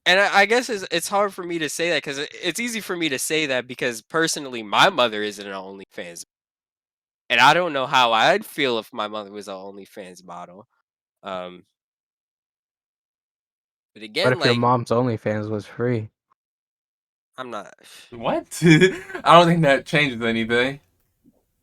[SPEAKER 1] And I guess it's hard for me to say that because it's easy for me to say that because personally, my mother isn't an OnlyFans, and I don't know how I'd feel if my mother was an OnlyFans model. Um, but
[SPEAKER 4] what
[SPEAKER 1] again,
[SPEAKER 4] if your
[SPEAKER 1] like
[SPEAKER 4] mom's OnlyFans was free?
[SPEAKER 1] I'm not.
[SPEAKER 2] What? I don't think that changes anything.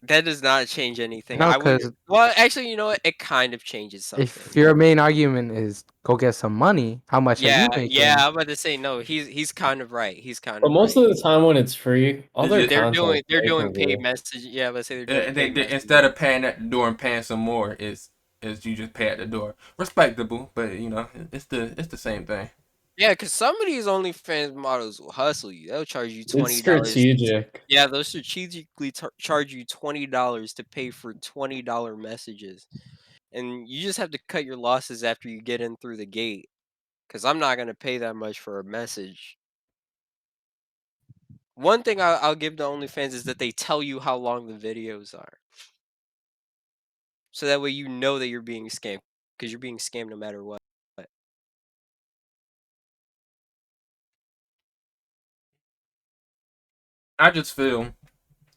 [SPEAKER 1] That does not change anything.
[SPEAKER 4] No,
[SPEAKER 1] I would.
[SPEAKER 4] because
[SPEAKER 1] Well, actually, you know what? It kind of changes something.
[SPEAKER 4] if your main argument is go get some money, how much are
[SPEAKER 1] Yeah,
[SPEAKER 4] you
[SPEAKER 1] yeah.
[SPEAKER 4] making?
[SPEAKER 1] I'm about to say no. He's kind of right. He's kind
[SPEAKER 3] But
[SPEAKER 1] of
[SPEAKER 3] most
[SPEAKER 1] right.
[SPEAKER 3] of the time when it's free,
[SPEAKER 2] It's
[SPEAKER 3] other
[SPEAKER 2] just,
[SPEAKER 3] consoles
[SPEAKER 1] They're
[SPEAKER 3] pay
[SPEAKER 1] doing
[SPEAKER 3] per
[SPEAKER 1] paid
[SPEAKER 3] view.
[SPEAKER 1] message. Yeah, let's say they're doing
[SPEAKER 2] and
[SPEAKER 1] paid
[SPEAKER 2] instead
[SPEAKER 1] messages.
[SPEAKER 2] of paying at the door and paying some more, is you just pay at the door. Respectable, but you know, it's the same thing.
[SPEAKER 1] Yeah, because some of these OnlyFans models will hustle you. They'll charge you
[SPEAKER 3] It's
[SPEAKER 1] $20.
[SPEAKER 3] strategic.
[SPEAKER 1] Yeah, they'll strategically charge you $20 to pay for $20 messages, and you just have to cut your losses after you get in through the gate. Because I'm not gonna pay that much for a message. One thing I'll give to OnlyFans is that they tell you how long the videos are, so that way you know that you're being scammed, because you're being scammed no matter what.
[SPEAKER 2] I just feel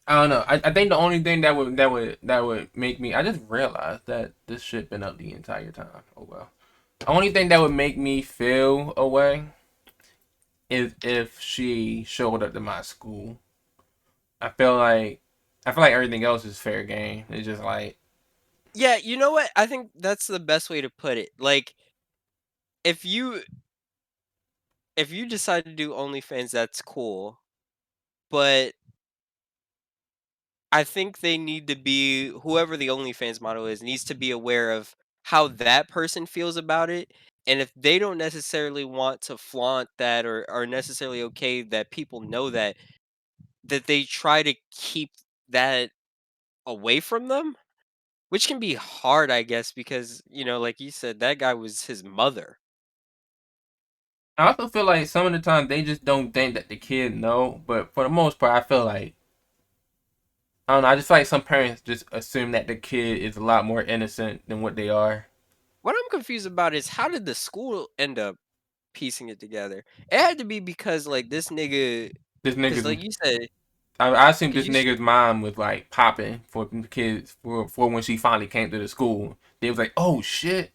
[SPEAKER 2] I don't know. I think the only thing that would make me I just realized that this shit been up the entire time. Oh well. The only thing that would make me feel away is if she showed up to my school. I feel like everything else is fair game. It's just like
[SPEAKER 1] Yeah, you know what? I think that's the best way to put it. Like, if you decide to do OnlyFans, that's cool, but I think they need to be, whoever the OnlyFans model is, needs to be aware of how that person feels about it. And if they don't necessarily want to flaunt that, or are necessarily okay that people know that, that they try to keep that away from them, which can be hard, I guess, because, like you said, that guy was his mother.
[SPEAKER 2] I also feel like some of the time they just don't think that the kid know, but for the most part, I feel like I don't know. I just feel like some parents just assume that the kid is a lot more innocent than what they are.
[SPEAKER 1] What I'm confused about is, how did the school end up piecing it together? It had to be because, like, this nigga,
[SPEAKER 2] This
[SPEAKER 1] because,
[SPEAKER 2] nigga's
[SPEAKER 1] like you said,
[SPEAKER 2] I assume
[SPEAKER 1] because
[SPEAKER 2] this nigga's mom was like popping for the kids for when she finally came to the school. They was like, oh shit.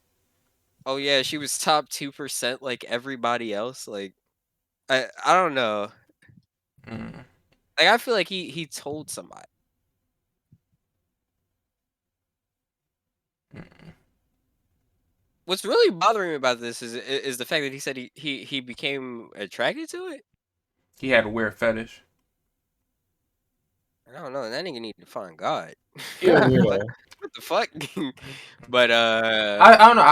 [SPEAKER 1] oh yeah, she was top 2% like everybody else. Like, I don't know.
[SPEAKER 2] Mm,
[SPEAKER 1] Like, I feel like he told somebody.
[SPEAKER 2] mm.
[SPEAKER 1] What's really bothering me about this is the fact that he said he became attracted to it.
[SPEAKER 2] He had a weird fetish.
[SPEAKER 1] I don't know. That nigga need to find God.
[SPEAKER 3] He a
[SPEAKER 1] what
[SPEAKER 3] weirdo.
[SPEAKER 1] what the fuck? But
[SPEAKER 2] I don't know.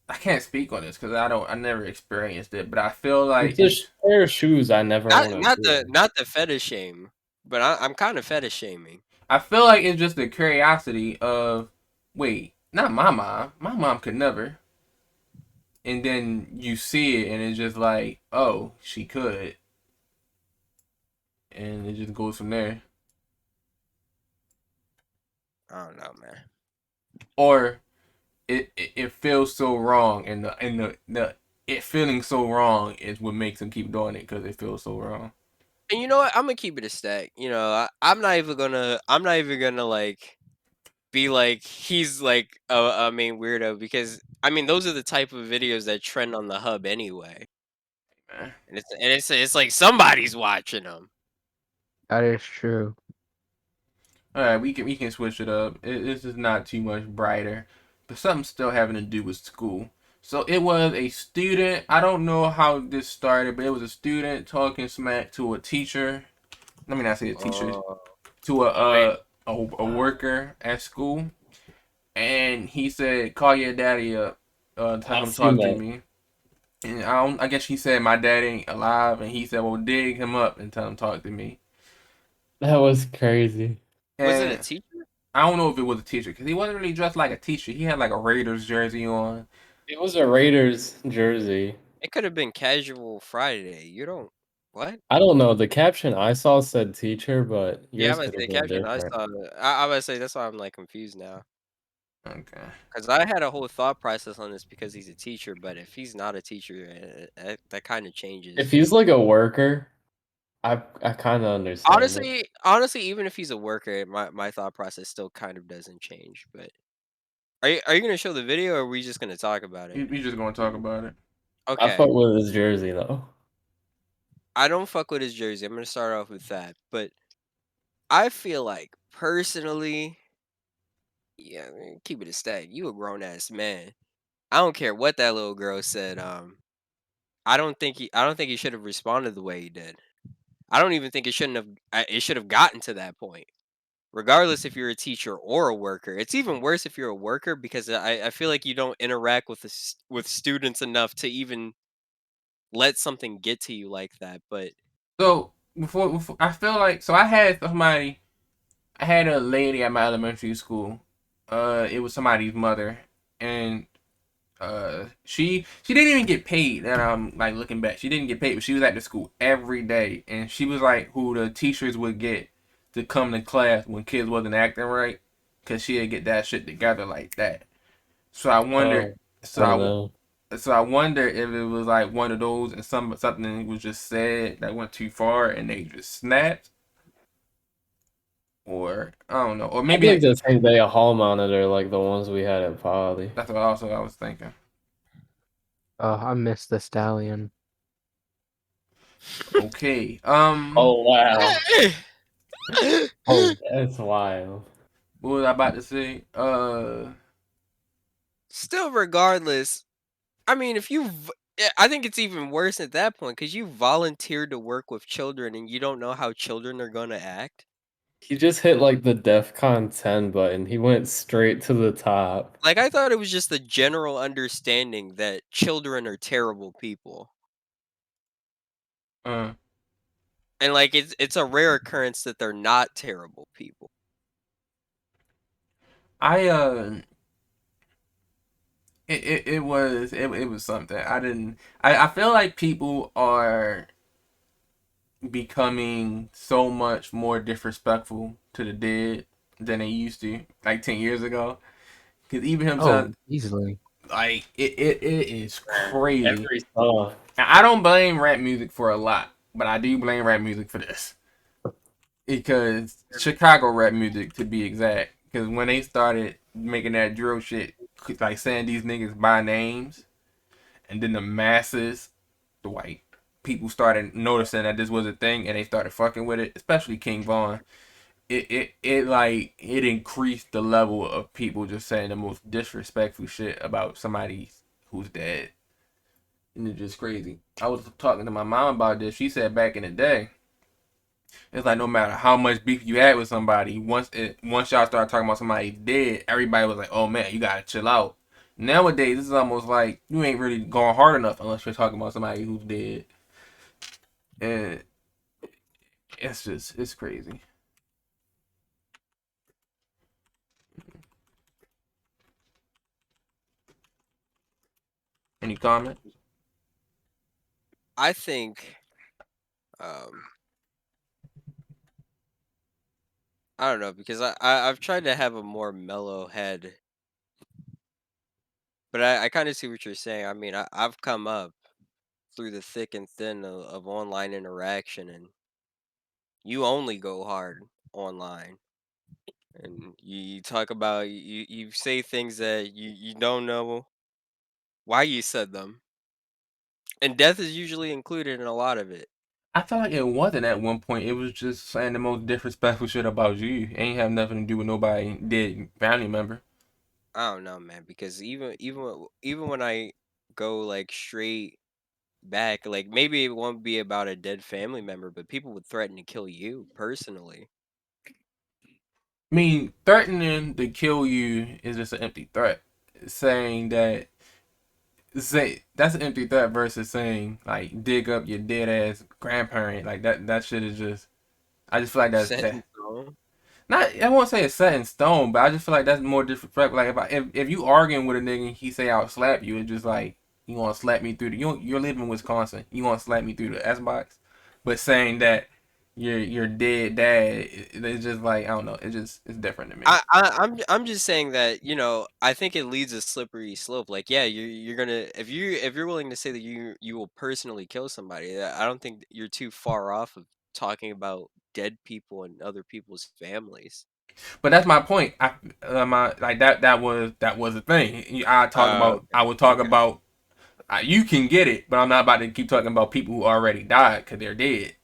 [SPEAKER 2] I can't speak on this because I never experienced it, but I feel like
[SPEAKER 3] It's a pair of shoes I never
[SPEAKER 1] not
[SPEAKER 3] want to
[SPEAKER 1] not the
[SPEAKER 3] do.
[SPEAKER 1] not the fetish shame, but I'm kind of fetish shaming.
[SPEAKER 2] I feel like it's just the curiosity of wait, not my mom. My mom could never. And then you see it and it's just like, oh, she could. And it just goes from there.
[SPEAKER 1] I don't know, man.
[SPEAKER 2] Or it feels so wrong and the it feeling so wrong is what makes them keep doing it because it feels so wrong.
[SPEAKER 1] And you know what? I'm gonna keep it a stack. I'm not even gonna. I'm not even gonna like be like he's like a main weirdo, because I mean those are the type of videos that trend on the hub anyway,
[SPEAKER 2] Eh.
[SPEAKER 1] and it's like somebody's watching them.
[SPEAKER 4] That is true.
[SPEAKER 2] All right, we can switch it up. This is not too much brighter, but something still having to do with school. So it was a student. I don't know how this started, but it was a student talking smack to a teacher. Let me not say a teacher,
[SPEAKER 1] Oh
[SPEAKER 2] to
[SPEAKER 1] wait,
[SPEAKER 2] a worker at school, and he said, "Call your daddy up, tell
[SPEAKER 3] I've
[SPEAKER 2] him to
[SPEAKER 3] seen
[SPEAKER 2] talk to
[SPEAKER 3] that.
[SPEAKER 2] me." And I guess he said my dad ain't alive, and he said, "Well, dig him up and tell him to talk to me."
[SPEAKER 3] That was crazy.
[SPEAKER 1] was it a
[SPEAKER 2] And
[SPEAKER 1] teacher?
[SPEAKER 2] I don't know if it was a teacher because he wasn't really dressed like a teacher. He had like a Raiders jersey on.
[SPEAKER 3] It was a Raiders jersey.
[SPEAKER 1] It could have been casual Friday. You don't what?
[SPEAKER 3] I don't know. The caption I saw said teacher, but
[SPEAKER 1] Yeah, I'm
[SPEAKER 3] yours
[SPEAKER 1] gonna
[SPEAKER 3] could have
[SPEAKER 1] say
[SPEAKER 3] been
[SPEAKER 1] caption. I
[SPEAKER 3] different.
[SPEAKER 1] saw. I'm gonna say that's why I'm like confused now.
[SPEAKER 2] Okay.
[SPEAKER 1] Because I had a whole thought process on this because he's a teacher, but if he's not a teacher, that kind of
[SPEAKER 3] If
[SPEAKER 1] changes.
[SPEAKER 3] he's like a worker, I kind of understand it.
[SPEAKER 1] Honestly, even if he's a worker, my thought process still kind of doesn't change. But are you gonna show the video, or are we just gonna talk about it?
[SPEAKER 2] We just gonna talk about it.
[SPEAKER 3] I
[SPEAKER 1] Okay,
[SPEAKER 3] fuck with his jersey though.
[SPEAKER 1] I don't fuck with his jersey. I'm gonna start off with that. But I feel like personally, yeah, man, keep it a stack. You a grown ass man. I don't care what that little girl said. I don't think he should have responded the way he did. I don't even think it shouldn't have. It should have gotten to that point. Regardless if you're a teacher or a worker, it's even worse if you're a worker because I feel like you don't interact with with students enough to even let something get to you like that. But
[SPEAKER 2] So before I feel like so I had a lady at my elementary school. It was somebody's mother, and she didn't even get paid. And I'm like looking back, she didn't get paid, but she was at the school every day, and she was like who the teachers would get to come to class when kids wasn't acting right, cause she'd get that shit together like that. So I wonder,
[SPEAKER 3] Oh,
[SPEAKER 2] so
[SPEAKER 3] I don't know.
[SPEAKER 2] so I wonder if it was like one of those, and something was just said that went too far, and they just snapped, or I don't know, or
[SPEAKER 3] I'd
[SPEAKER 2] maybe
[SPEAKER 3] like to think they a hall monitor like the ones we had at Poly.
[SPEAKER 2] that's what also I was thinking.
[SPEAKER 4] I miss the stallion.
[SPEAKER 2] Okay,
[SPEAKER 3] Oh wow. Oh, that's wild.
[SPEAKER 2] what was I about to say?
[SPEAKER 1] still, regardless, I mean, I think it's even worse at that point because you volunteered to work with children and you don't know how children are gonna act.
[SPEAKER 3] He just hit like the DEFCON 10 button. He went straight to the top.
[SPEAKER 1] Like I thought it was just the general understanding that children are terrible people.
[SPEAKER 2] Uh,
[SPEAKER 1] And like it's a rare occurrence that they're not terrible people.
[SPEAKER 2] I it was something I didn't. I feel like people are becoming so much more disrespectful to the dead than they used to, like 10 years ago. Because even himself,
[SPEAKER 4] Oh, easily.
[SPEAKER 2] like it is crazy.
[SPEAKER 3] Every song.
[SPEAKER 2] Now, I don't blame rap music for a lot, but I do blame rap music for this. Because Chicago rap music, to be exact. Because when they started making that drill shit, like saying these niggas by names, and then the masses, the white people started noticing that this was a thing, and they started fucking with it. Especially King Von. It increased the level of people just saying the most disrespectful shit about somebody who's dead, and it's just crazy. I was talking to my mom about this. She said back in the day, it's like no matter how much beef you had with somebody, once y'all start talking about somebody dead, everybody was like, "Oh man, you gotta chill out." Nowadays, this is almost like you ain't really going hard enough unless you're talking about somebody who's dead, and it's crazy. Any comment?
[SPEAKER 1] I think um I don't know because I've tried to have a more mellow head, but I kind of see what you're saying. I mean, I've come up through the thick and thin of online interaction, and you only go hard online. And you talk about you say things that you don't know why you said them, and death is usually included in a lot of it.
[SPEAKER 2] I felt like it wasn't at one point. It was just saying the most disrespectful shit about you. Ain't have nothing to do with nobody dead family member.
[SPEAKER 1] I don't know, man, because even when I go like straight back, like maybe it won't be about a dead family member, but people would threaten to kill you personally.
[SPEAKER 2] I mean, threatening to kill you is just an empty threat. Saying that say that's an empty threat versus saying like dig up your dead ass grandparent. Like that shit is just I just feel like that's
[SPEAKER 1] Set in
[SPEAKER 2] that
[SPEAKER 1] stone.
[SPEAKER 2] not I won't say it's set in stone, but I just feel like that's more disrespectful. Like if you arguing with a nigga and he say I'll slap you, it's just like you want to slap me through the you're living in Wisconsin, you want to slap me through the S box, but saying that your dead dad, it's just like I don't know, it's different to me.
[SPEAKER 1] I'm just saying that I think it leads a slippery slope. Like, yeah, you're gonna if you're willing to say that you will personally kill somebody, I don't think you're too far off of talking about dead people and other people's families.
[SPEAKER 2] But that's my point. Like that was the thing. I would talk
[SPEAKER 1] Okay.
[SPEAKER 2] about you can get it, but I'm not about to keep talking about people who already died because they're dead.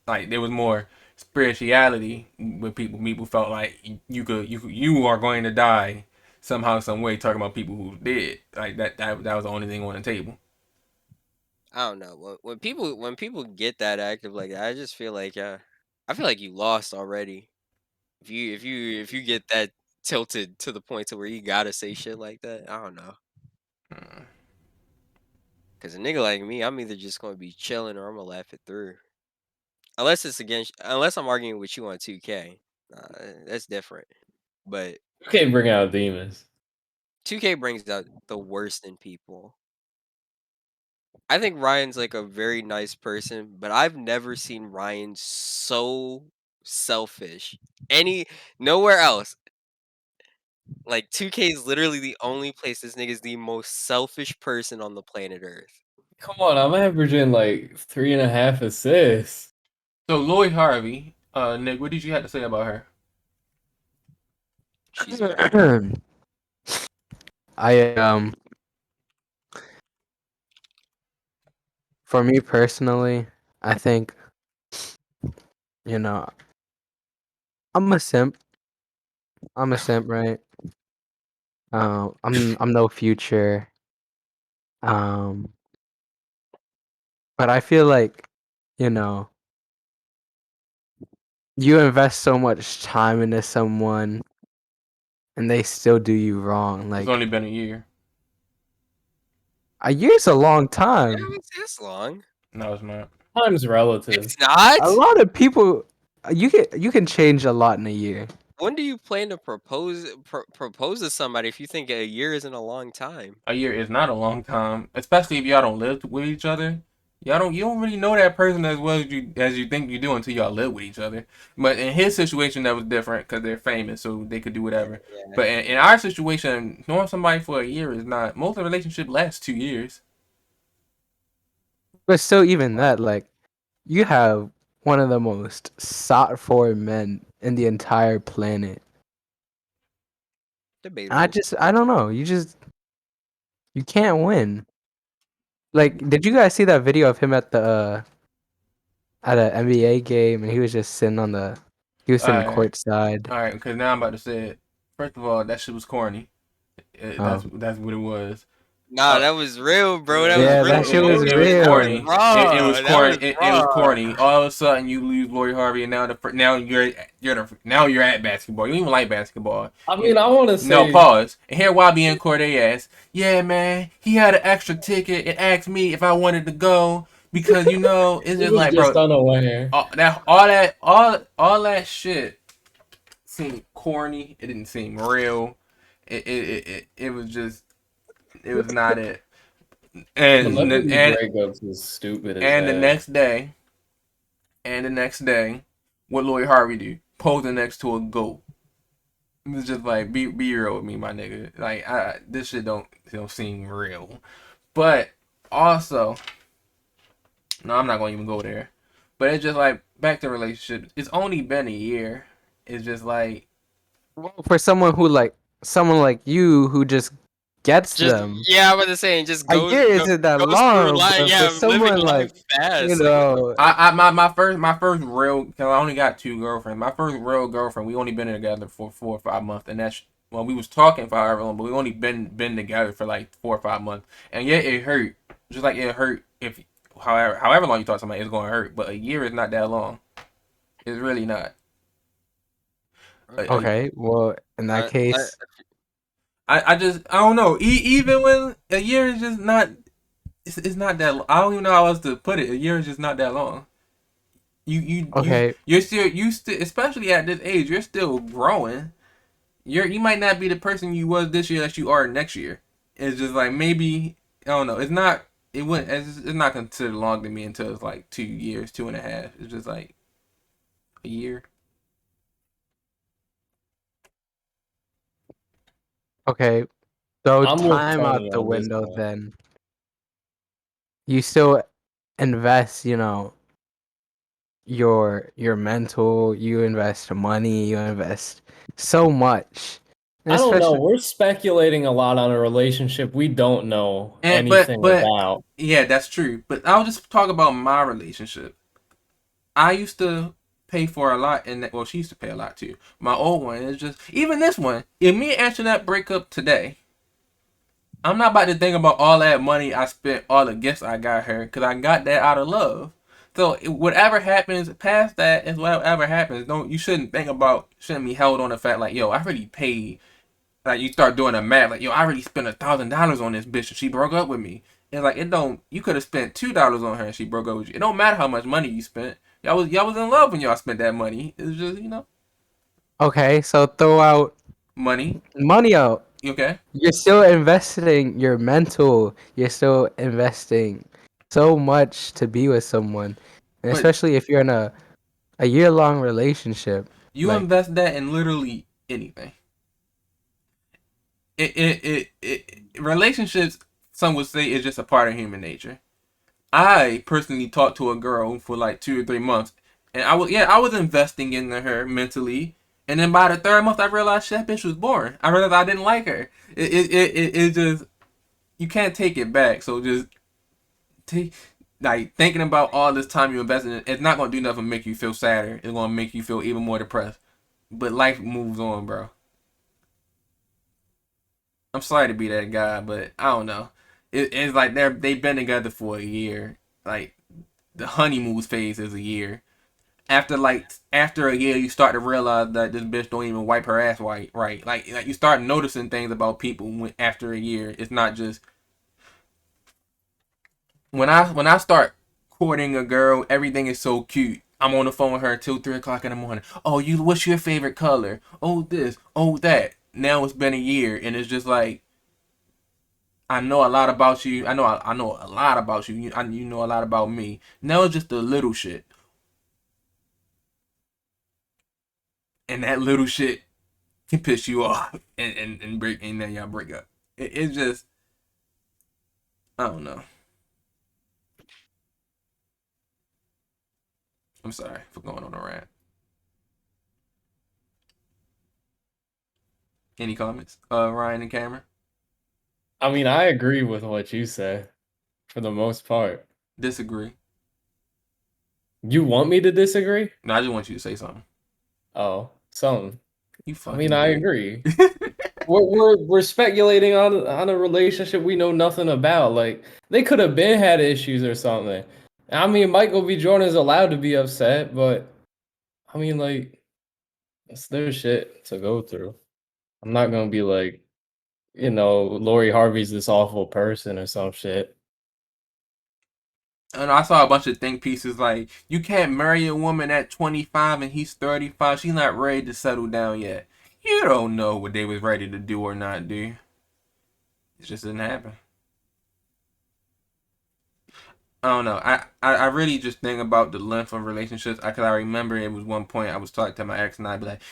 [SPEAKER 2] Like there was more. spirituality with people felt like you are going to die somehow, some way, talking about people who did. Like that was the only thing on the table.
[SPEAKER 1] I don't know. When people get that active like that, I just feel like I feel like you lost already. If you get that tilted to the point to where you gotta say shit like that, I don't know.
[SPEAKER 2] Hmm.
[SPEAKER 1] Cause a nigga like me, I'm either just gonna be chilling or I'm gonna laugh it through. Unless I'm arguing with you on 2K, that's different. But
[SPEAKER 3] You can't bring out demons.
[SPEAKER 1] 2K brings out the worst in people. I think Ryan's like a very nice person, but I've never seen Ryan so selfish. Nowhere else. Like 2K is literally the only place this nigga's the most selfish person on the planet Earth.
[SPEAKER 3] Come on, I'm averaging like 3.5 assists.
[SPEAKER 2] So Lloyd Harvey, Nick, what did you have to say about her?
[SPEAKER 1] She's bad.
[SPEAKER 4] I for me personally, I think you know I'm a simp. I'm a simp, right? I'm no future. Um, but I feel like you know you invest so much time into someone and they still do you wrong.
[SPEAKER 2] It's
[SPEAKER 4] Like
[SPEAKER 2] only been a year.
[SPEAKER 4] a year's a long
[SPEAKER 1] Yeah,
[SPEAKER 4] time.
[SPEAKER 1] it's this long.
[SPEAKER 2] No, it's not.
[SPEAKER 3] Time's relative.
[SPEAKER 1] It's not.
[SPEAKER 4] A lot of people you can change a lot in a year.
[SPEAKER 1] When do you plan to propose to somebody if you think a year isn't a long time?
[SPEAKER 2] A year is not a long time, especially if y'all don't live with each other. You don't really know that person as well as you think you do until y'all live with each other. But in his situation, that was different because they're famous, so they could do whatever.
[SPEAKER 1] Yeah.
[SPEAKER 2] But in our situation, knowing somebody for a year is not. Most of the relationship lasts 2 years.
[SPEAKER 4] But still, even that, like you have one of the most sought for men in the entire planet.
[SPEAKER 1] Debatable.
[SPEAKER 4] I don't know. You can't win. Like, did you guys see that video of him at an NBA game and he was just he was
[SPEAKER 2] All
[SPEAKER 4] sitting
[SPEAKER 2] right,
[SPEAKER 4] courtside.
[SPEAKER 2] all right. Because now I'm about to say it. First of all, that shit was corny.
[SPEAKER 4] Oh,
[SPEAKER 2] That's what it was.
[SPEAKER 1] Nah, that was real, bro. That was
[SPEAKER 4] yeah,
[SPEAKER 1] real.
[SPEAKER 4] that shit was
[SPEAKER 2] It was
[SPEAKER 1] That was
[SPEAKER 4] real.
[SPEAKER 2] corny. It
[SPEAKER 1] raw.
[SPEAKER 2] was
[SPEAKER 1] That
[SPEAKER 2] corny.
[SPEAKER 1] was
[SPEAKER 2] It was
[SPEAKER 1] raw.
[SPEAKER 2] corny. All of a sudden, you lose Lori Harvey, and now you're at basketball. You don't even like basketball.
[SPEAKER 3] I mean, I want to
[SPEAKER 2] No,
[SPEAKER 3] say
[SPEAKER 2] pause. And here YB and Corday ass. Yeah, man, he had an extra ticket and asked me if I wanted to go because it's
[SPEAKER 3] he
[SPEAKER 2] just
[SPEAKER 3] was
[SPEAKER 2] like,
[SPEAKER 3] just
[SPEAKER 2] bro,
[SPEAKER 3] unaware.
[SPEAKER 2] all that shit seemed corny. It didn't seem real. It was just it was not it. And
[SPEAKER 3] Celebrity breakups is stupid as
[SPEAKER 2] and the
[SPEAKER 3] heck.
[SPEAKER 2] next day, what Lloyd Harvey do? Posing next to a goat. It's just like be real with me, my nigga. Like this shit don't seem real. But also, no, I'm not gonna even go there. But it's just like back to relationships. It's only been a year. It's just like
[SPEAKER 4] Well, for someone like you who just gets
[SPEAKER 1] Just
[SPEAKER 4] them,
[SPEAKER 1] yeah, I was just saying, just
[SPEAKER 4] a year isn't that
[SPEAKER 1] goes through
[SPEAKER 4] long.
[SPEAKER 1] life.
[SPEAKER 4] But for
[SPEAKER 1] Yeah, living
[SPEAKER 4] someone
[SPEAKER 1] life
[SPEAKER 4] like you
[SPEAKER 1] fast. Like what the
[SPEAKER 4] know,
[SPEAKER 2] my first real. Cause I only got two girlfriends. My first real girlfriend. We only been together for 4 or 5 months, and that's well, we was talking for however long, but we only been together for like 4 or 5 months, and yeah, it hurt. Just like it hurt if however long you talk to somebody, it's gonna hurt. But a year is not that long. It's really not. A,
[SPEAKER 4] okay, well in that
[SPEAKER 1] I, I,
[SPEAKER 4] case,
[SPEAKER 2] I don't know. Even when a year is just not, it's not that. I don't even know how else to put it. A year is just not that long.
[SPEAKER 4] okay,
[SPEAKER 2] You're still especially at this age. You're still growing. You might not be the person you was this year that you are next year. It's just like maybe I don't know. It's not. It wouldn't. It's not considered long to me until it's like 2 years, 2.5. It's just like a year.
[SPEAKER 4] okay. So
[SPEAKER 3] I'm with
[SPEAKER 4] time out
[SPEAKER 3] Tony
[SPEAKER 4] the
[SPEAKER 3] on this
[SPEAKER 4] window.
[SPEAKER 3] one.
[SPEAKER 4] Then you still invest. Your mental. You invest money. You invest so much, and
[SPEAKER 3] I don't know.
[SPEAKER 4] especially
[SPEAKER 3] We're speculating a lot on a relationship we don't know
[SPEAKER 2] And
[SPEAKER 3] anything
[SPEAKER 2] but
[SPEAKER 3] about.
[SPEAKER 2] yeah, that's true. But I'll just talk about my relationship. I used to pay for a lot, and well, she used to pay a lot too. My old one is just even this one. If me and Antoinette break up today, I'm not about to think about all that money I spent, all the gifts I got her, because I got that out of love. So whatever happens past that is whatever happens. Don't you shouldn't think about shouldn't be held on the fact like yo I already paid. Like you start doing the math like yo I already spent $1,000 on this bitch and she broke up with me. It's like it don't. You could have spent $2 on her and she broke up with you. It don't matter how much money you spent. Y'all was in love when y'all spent that money. It's just
[SPEAKER 4] Okay, so throw out
[SPEAKER 2] money.
[SPEAKER 4] money out.
[SPEAKER 2] You okay?
[SPEAKER 4] You're still investing your mental. You're still investing so much to be with someone, and
[SPEAKER 2] But
[SPEAKER 4] especially if you're in a year-long relationship.
[SPEAKER 2] you
[SPEAKER 4] Like,
[SPEAKER 2] invest that in literally anything. Relationships, some would say, is just a part of human nature. I personally talked to a girl for like 2 or 3 months, and I was investing in her mentally, and then by the third month I realized that bitch was boring. I realized I didn't like her. It just you can't take it back. So just take like thinking about all this time you invested in it, it's not gonna do nothing but make you feel sadder. It's gonna make you feel even more depressed. But life moves on, bro. I'm sorry to be that guy, but I don't know. It's like they've been together for a year. Like the honeymoon phase is a year. After a year, you start to realize that this bitch don't even wipe her ass right. Like you start noticing things about people after a year. It's not just when I start courting a girl, everything is so cute. I'm on the phone with her till 3 o'clock in the morning. Oh, what's your favorite color? Oh, this, oh that. Now it's been a year, and it's just like I know a lot about you. I know a lot about you. You know a lot about me. Now it's just the little shit, and that little shit can piss you off, and break, and then y'all break up. It's just I don't know. I'm sorry for going on a rant. Any comments, Ryan and Cameron?
[SPEAKER 3] I mean, I agree with what you say for the most part.
[SPEAKER 2] Disagree.
[SPEAKER 3] You want me to disagree?
[SPEAKER 2] No, I just want you to say something.
[SPEAKER 3] Oh, something.
[SPEAKER 2] You
[SPEAKER 3] I mean,
[SPEAKER 2] fucking
[SPEAKER 3] I
[SPEAKER 2] did.
[SPEAKER 3] agree. We're speculating on a relationship we know nothing about. Like they could have been had issues or something. I mean, Michael B. Jordan is allowed to be upset, but I mean, like it's their shit to go through. I'm not gonna be like, Lori Harvey's this awful person or some shit.
[SPEAKER 2] And I saw a bunch of think pieces like you can't marry a woman at 25 and he's 35. She's not ready to settle down yet. You don't know what they was ready to do or not do. It just didn't happen. I don't know. I really just think about the length of relationships. Cause I remember it was one point I was talking to my ex and I'd be like,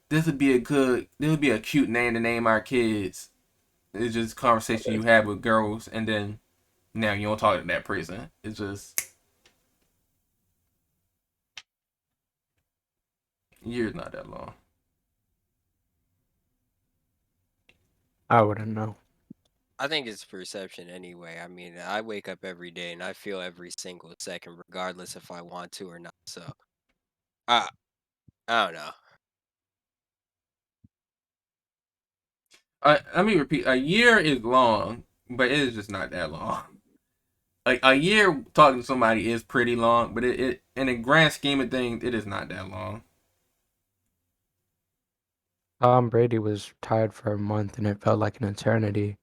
[SPEAKER 2] this would be a cute name to name our kids. It's just conversation you have with girls, and then now you don't talk to that person. It's just years not that long.
[SPEAKER 4] I wouldn't know.
[SPEAKER 1] I think it's perception anyway. I mean, I wake up every day and I feel every single second, regardless if I want to or not. So, I I don't know.
[SPEAKER 2] Let me repeat. A year is long, but it is just not that long. Like a year talking to somebody is pretty long, but it in the grand scheme of things, it is not that long.
[SPEAKER 4] Tom Brady was tired for a month, and it felt like an eternity.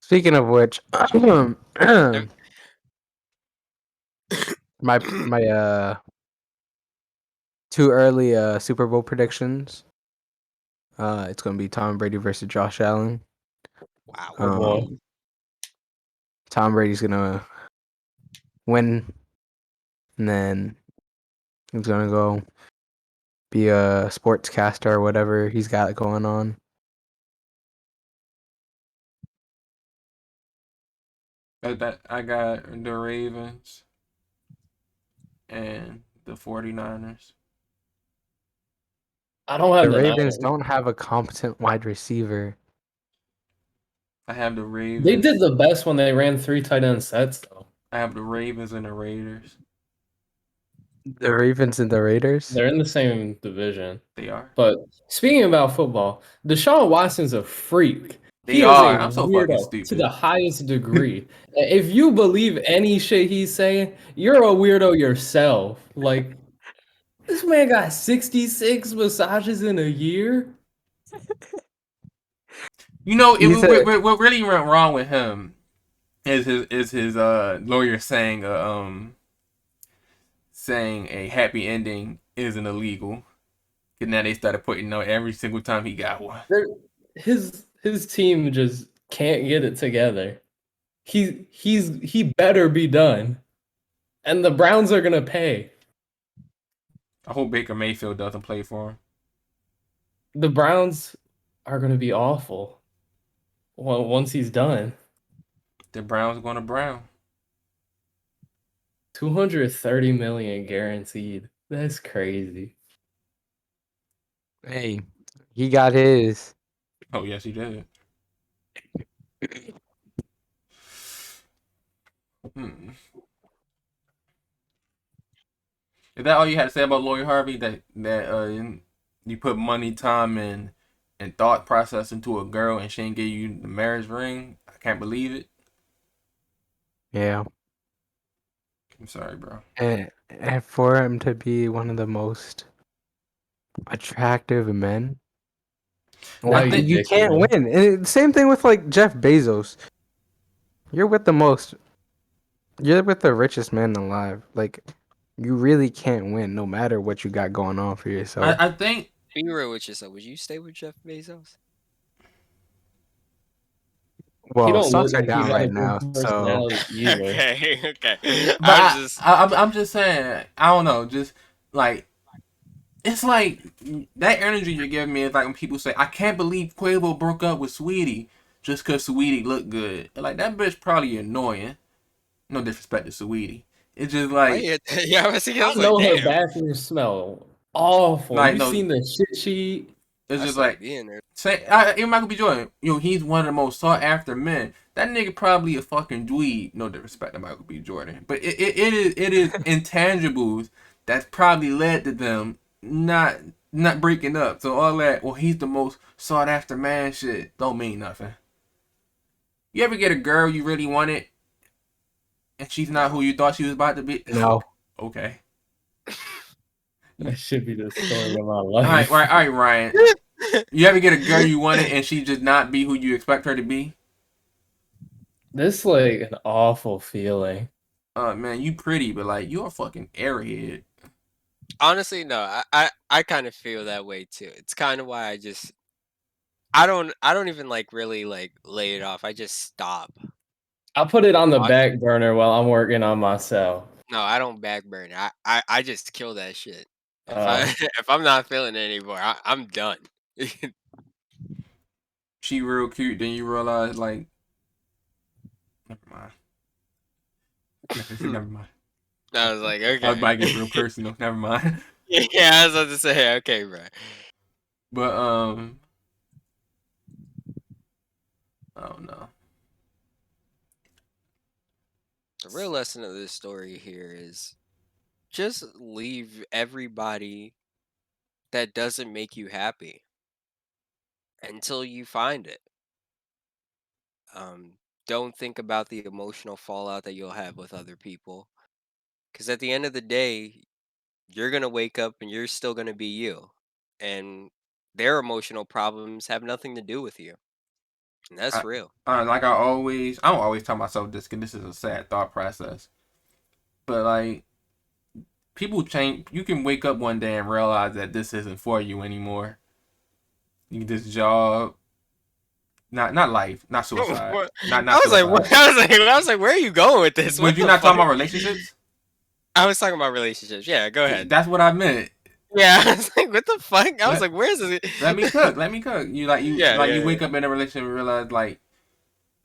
[SPEAKER 4] Speaking of which, my two early Super Bowl predictions. It's gonna be Tom Brady versus Josh Allen.
[SPEAKER 1] Wow.
[SPEAKER 3] Oh boy.
[SPEAKER 4] Tom Brady's gonna win, and then he's gonna go be a sportscaster or whatever he's got going on.
[SPEAKER 2] I got the Ravens and the 49ers.
[SPEAKER 3] I don't have
[SPEAKER 4] The
[SPEAKER 3] the
[SPEAKER 4] Ravens
[SPEAKER 3] Niners.
[SPEAKER 4] don't have a competent wide receiver.
[SPEAKER 2] I have the
[SPEAKER 3] They
[SPEAKER 2] Ravens.
[SPEAKER 3] did the best when they ran 3 tight end sets though.
[SPEAKER 2] I have the Ravens and the Raiders.
[SPEAKER 4] The Ravens and the Raiders.
[SPEAKER 3] They're in the same division.
[SPEAKER 2] They are.
[SPEAKER 3] But speaking about football, Deshaun Watson's a freak.
[SPEAKER 2] They
[SPEAKER 3] He is a
[SPEAKER 2] are. I'm so fucking
[SPEAKER 3] weirdo to the
[SPEAKER 2] stupid.
[SPEAKER 3] highest degree. If you believe any shit he's saying, you're a weirdo yourself. Like, this man got 66 massages in a year.
[SPEAKER 2] You know,
[SPEAKER 4] He's a
[SPEAKER 2] what really went wrong with him is his lawyer saying a happy ending isn't illegal. And now they started putting out every single time he got one.
[SPEAKER 3] His team just can't get it together. He better be done. And the Browns are gonna pay.
[SPEAKER 2] I hope Baker Mayfield doesn't play for him.
[SPEAKER 3] The Browns are gonna be awful. Well, once he's done.
[SPEAKER 2] The Browns going to Brown.
[SPEAKER 3] 230 million guaranteed. That's crazy.
[SPEAKER 4] Hey, he got his.
[SPEAKER 2] Oh yes, he did. Is that all you had to say about Lawyer Harvey? That you put money, time, and thought process into a girl, and she ain't give you the marriage ring? I can't believe it.
[SPEAKER 4] Yeah.
[SPEAKER 2] I'm sorry, bro.
[SPEAKER 4] And for him to be one of the most attractive men,
[SPEAKER 3] Now
[SPEAKER 4] you can't win. And same thing with like Jeff Bezos. You're with the richest man alive. Like, you really can't win no matter what you got going on for yourself.
[SPEAKER 2] I think.
[SPEAKER 1] Be real with yourself. Would you stay with Jeff Bezos?
[SPEAKER 4] Well,
[SPEAKER 3] don't
[SPEAKER 4] stocks
[SPEAKER 3] look
[SPEAKER 4] are
[SPEAKER 3] like he
[SPEAKER 4] down
[SPEAKER 3] got a
[SPEAKER 4] right
[SPEAKER 3] good
[SPEAKER 4] now, so
[SPEAKER 3] personality either.
[SPEAKER 1] Okay.
[SPEAKER 2] But I'm just saying. I don't know. Just like it's like that energy you're giving me is like when people say, "I can't believe Quavo broke up with Sweetie just because Sweetie looked good." Like that bitch probably annoying. No disrespect to Sweetie. It's just like
[SPEAKER 1] yeah, I was
[SPEAKER 3] I
[SPEAKER 1] like,
[SPEAKER 3] know her
[SPEAKER 1] damn.
[SPEAKER 3] bathroom smell awful.
[SPEAKER 2] Like,
[SPEAKER 3] You
[SPEAKER 2] no,
[SPEAKER 3] seen the shit sheet?
[SPEAKER 2] it's
[SPEAKER 1] I
[SPEAKER 2] just
[SPEAKER 1] started
[SPEAKER 2] like
[SPEAKER 1] being there.
[SPEAKER 2] say even Michael B. Jordan. He's one of the most sought after men. That nigga probably a fucking dweeb. No disrespect to Michael B. Jordan, but it is intangibles that's probably led to them not breaking up. So all that, well, he's the most sought after man shit don't mean nothing. You ever get a girl you really wanted and she's not who you thought she was about to be?
[SPEAKER 4] no.
[SPEAKER 2] Okay.
[SPEAKER 3] That should be the story of my
[SPEAKER 2] All
[SPEAKER 3] life.
[SPEAKER 2] right, Ryan. You ever get a girl you wanted and she just not be who you expect her to be?
[SPEAKER 3] This like an awful feeling.
[SPEAKER 2] Man, you pretty, but like you're a fucking airhead.
[SPEAKER 1] Honestly, no. I kind of feel that way too. It's kind of why I don't even like really like lay it off. I just stop.
[SPEAKER 3] I'll put it on the back burner while I'm working on myself.
[SPEAKER 1] No, I don't backburn. I just kill that shit. If I
[SPEAKER 3] Uh,
[SPEAKER 1] if I'm not feeling it anymore, I'm done.
[SPEAKER 2] She real cute, then you realize like, never mind. Never mind.
[SPEAKER 1] I was like,
[SPEAKER 2] I was
[SPEAKER 1] okay.
[SPEAKER 2] about to get real personal. Never mind.
[SPEAKER 1] Yeah, I was about to say, okay, bro.
[SPEAKER 2] But I don't know.
[SPEAKER 1] The real lesson of this story here is just leave everybody that doesn't make you happy until you find it. Don't think about the emotional fallout that you'll have with other people, because at the end of the day, you're gonna wake up and you're still gonna be you, and their emotional problems have nothing to do with you, and that's real.
[SPEAKER 2] Like I don't always tell myself this because this is a sad thought process. But like, people change. You can wake up one day and realize that this isn't for you anymore. This job, not life, not suicide,
[SPEAKER 1] What?
[SPEAKER 2] not
[SPEAKER 1] I was like,
[SPEAKER 2] suicide.
[SPEAKER 1] what? I was like, where are you going with this?
[SPEAKER 2] Was
[SPEAKER 1] What
[SPEAKER 2] you
[SPEAKER 1] the
[SPEAKER 2] not talking
[SPEAKER 1] fuck?
[SPEAKER 2] about relationships?
[SPEAKER 1] I was talking about relationships. Yeah, go ahead.
[SPEAKER 2] That's what I meant.
[SPEAKER 1] Yeah, I was like, what the fuck? I was like, where's this?
[SPEAKER 2] Let me cook. Let me cook. You wake up in a relationship and realize like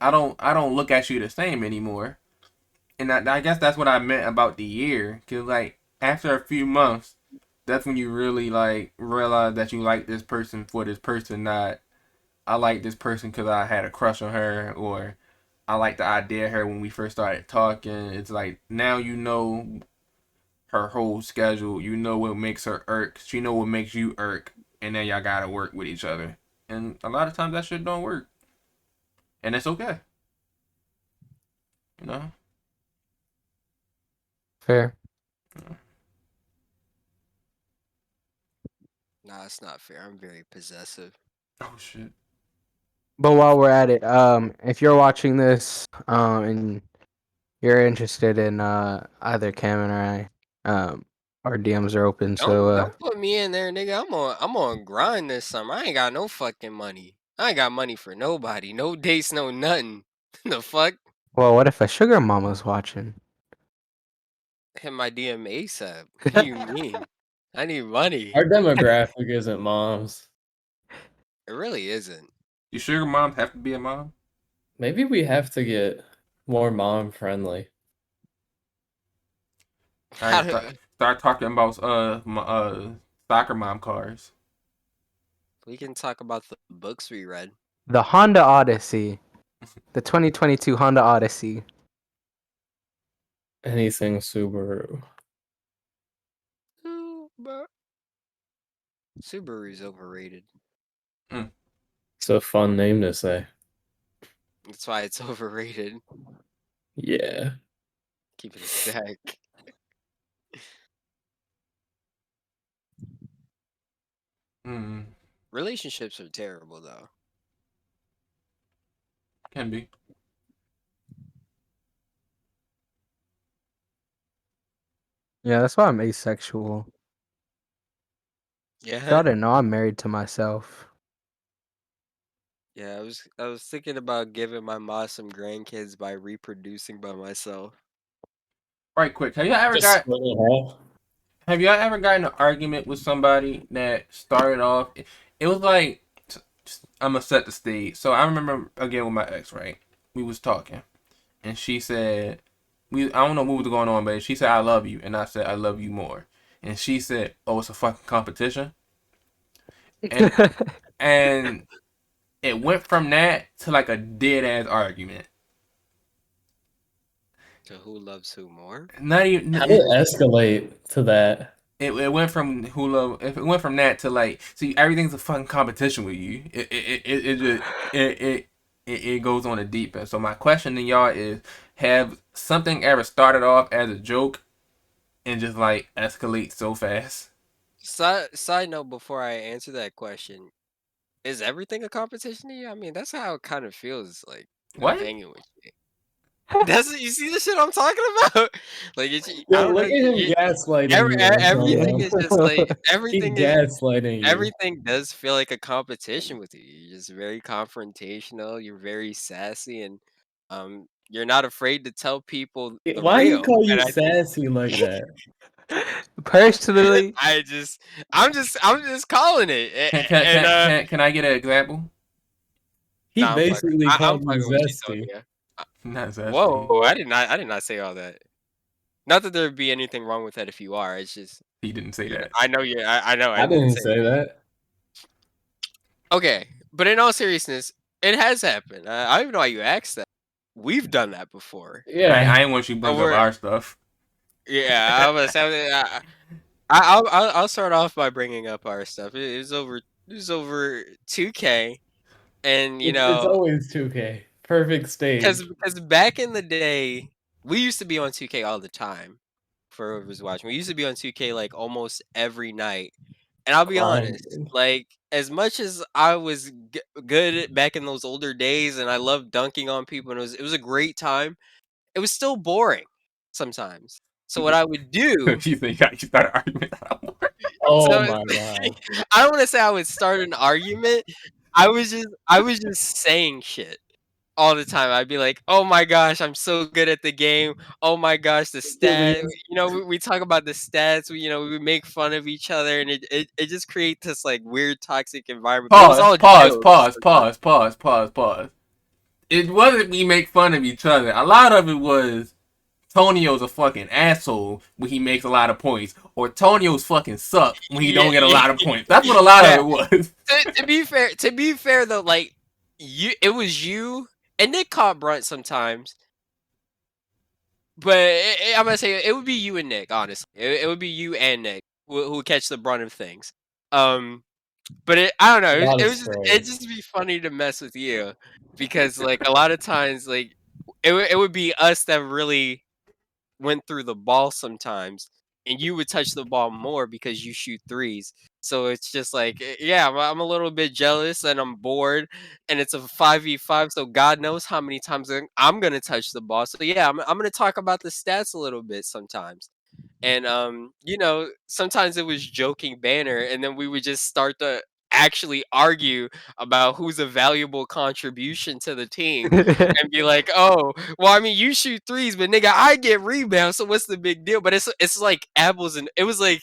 [SPEAKER 2] I don't look at you the same anymore. And I guess that's what I meant about the year. Cause like after a few months, that's when you really like realize that you like this person for this person. Not I like this person because I had a crush on her, or I like the idea of her when we first started talking. It's like now you know her whole schedule. You know what makes her irk. She know what makes you irk, and then y'all gotta work with each other. And a lot of times that shit don't work, and it's okay. You know.
[SPEAKER 4] Fair.
[SPEAKER 1] Nah, it's not fair. I'm very possessive.
[SPEAKER 2] Oh shit.
[SPEAKER 4] But while we're at it, if you're watching this, and you're interested in either Cam and I, our DMs are open. So
[SPEAKER 1] Don't put me in there, nigga. I'm on grind this summer. I ain't got no fucking money. I ain't got money for nobody. No dates, no nothing. The fuck?
[SPEAKER 4] well, what if a sugar mama's watching?
[SPEAKER 1] Hit my DM ASAP. What do you mean? I need money.
[SPEAKER 3] Our demographic isn't moms.
[SPEAKER 1] It really isn't.
[SPEAKER 2] You sugar moms have to be a mom?
[SPEAKER 3] Maybe we have to get more mom friendly.
[SPEAKER 1] How
[SPEAKER 2] Alright,
[SPEAKER 1] do-
[SPEAKER 2] start talking about soccer mom cars.
[SPEAKER 1] we can talk about the books we read.
[SPEAKER 4] The Honda Odyssey, the 2022 Honda Odyssey.
[SPEAKER 3] Anything Subaru.
[SPEAKER 1] Subaru's overrated.
[SPEAKER 3] It's a fun name to say.
[SPEAKER 1] That's why it's overrated.
[SPEAKER 3] Yeah.
[SPEAKER 1] Keep it a stack.
[SPEAKER 2] Mm,
[SPEAKER 1] Relationships are terrible though.
[SPEAKER 2] can be.
[SPEAKER 4] Yeah, that's why I'm asexual. Y'all
[SPEAKER 1] Yeah.
[SPEAKER 4] didn't know I'm married to myself.
[SPEAKER 1] Yeah, I was thinking about giving my mom some grandkids by reproducing by myself.
[SPEAKER 2] Right, quick. Have y'all ever gotten an argument with somebody that started off? It was like, I'm gonna set the stage. So I remember again with my ex, right? We was talking, and she said, I don't know what was going on, but she said I love you, and I said I love you more, and she said, oh, it's a fucking competition, and and it went from that to like a dead ass argument.
[SPEAKER 1] So who loves who more?
[SPEAKER 2] Not even.
[SPEAKER 3] How did it escalate to that?
[SPEAKER 2] It went from hula. It went from that to like, see, everything's a fucking competition with you. It goes on a deep end. So my question to y'all is: have something ever started off as a joke and just like escalate so fast?
[SPEAKER 1] Side note before I answer that question, is everything a competition to you? I mean, that's how it kind of feels like,
[SPEAKER 2] What?
[SPEAKER 1] hanging with you. That's you see the shit I'm talking about? Like it's I
[SPEAKER 3] Yo,
[SPEAKER 1] don't know.
[SPEAKER 3] look at him gaslighting you.
[SPEAKER 1] Everything is just like
[SPEAKER 3] He's gaslighting you.
[SPEAKER 1] everything does feel like a competition with you. You're just very confrontational. You're very sassy, and you're not afraid to tell people the
[SPEAKER 3] Why he
[SPEAKER 1] real.
[SPEAKER 3] call you
[SPEAKER 1] And I think
[SPEAKER 3] sassy like that?
[SPEAKER 4] Personally,
[SPEAKER 1] I'm just calling it.
[SPEAKER 2] Can I get an example?
[SPEAKER 3] He
[SPEAKER 1] Nah,
[SPEAKER 3] basically
[SPEAKER 1] I'm
[SPEAKER 3] called
[SPEAKER 1] fucking
[SPEAKER 3] you
[SPEAKER 1] with you,
[SPEAKER 3] zesty.
[SPEAKER 1] Tonio.
[SPEAKER 2] Not zesty.
[SPEAKER 1] Whoa, I did not say all that. Not that there'd be anything wrong with that if you are. It's just
[SPEAKER 2] He didn't say that.
[SPEAKER 1] I know you. I know I
[SPEAKER 3] I
[SPEAKER 1] didn't
[SPEAKER 3] didn't
[SPEAKER 1] say.
[SPEAKER 3] say that.
[SPEAKER 1] Okay, but in all seriousness, it has happened. I don't even know why you asked that. We've done that before.
[SPEAKER 3] Yeah.
[SPEAKER 2] I ain't want you to bring up
[SPEAKER 1] Over.
[SPEAKER 2] our stuff.
[SPEAKER 1] Yeah, I'll start off by bringing up our stuff. It was over 2K, and
[SPEAKER 3] It's always 2K. Perfect stage.
[SPEAKER 1] because back in the day, we used to be on 2K all the time. For whoever's watching, we used to be on 2K like almost every night. And I'll be honest,
[SPEAKER 3] Grinding.
[SPEAKER 1] like as much as I was good back in those older days, and I loved dunking on people, and it was a great time. It was still boring sometimes. So what I would do,
[SPEAKER 2] You think you started arguing that more?
[SPEAKER 3] Oh
[SPEAKER 1] so
[SPEAKER 3] my god.
[SPEAKER 1] I don't want to say I would start an argument. I was just saying shit all the time. I'd be like, "Oh my gosh, I'm so good at the game. Oh my gosh, the stat." We talk about the stats. We make fun of each other, and it just creates this like weird toxic environment. But it was all jokes.
[SPEAKER 2] Pause. It wasn't we make fun of each other. A lot of it was Tonio's a fucking asshole when he makes a lot of points, or Tonio's fucking suck when he don't get a lot of points. That's what a lot of it was.
[SPEAKER 1] To be fair though, like it was you and Nick caught brunt sometimes. But I'm gonna say it would be you and Nick, honestly. It would be you and Nick who would catch the brunt of things. But I don't know.
[SPEAKER 3] That
[SPEAKER 1] It
[SPEAKER 3] is
[SPEAKER 1] was just
[SPEAKER 3] true.
[SPEAKER 1] it just be funny to mess with you because like a lot of times like it would be us that really went through the ball sometimes, and you would touch the ball more because you shoot threes. So it's just like, yeah, I'm a little bit jealous and I'm bored, and it's a 5v5. So God knows how many times I'm gonna touch the ball. So yeah, I'm gonna talk about the stats a little bit sometimes. And you know, sometimes it was joking banner, and then we would just start to actually argue about who's a valuable contribution to the team and be like, "Oh, well, I mean, you shoot threes, but nigga, I get rebounds, so what's the big deal?" But it's like apples and it was like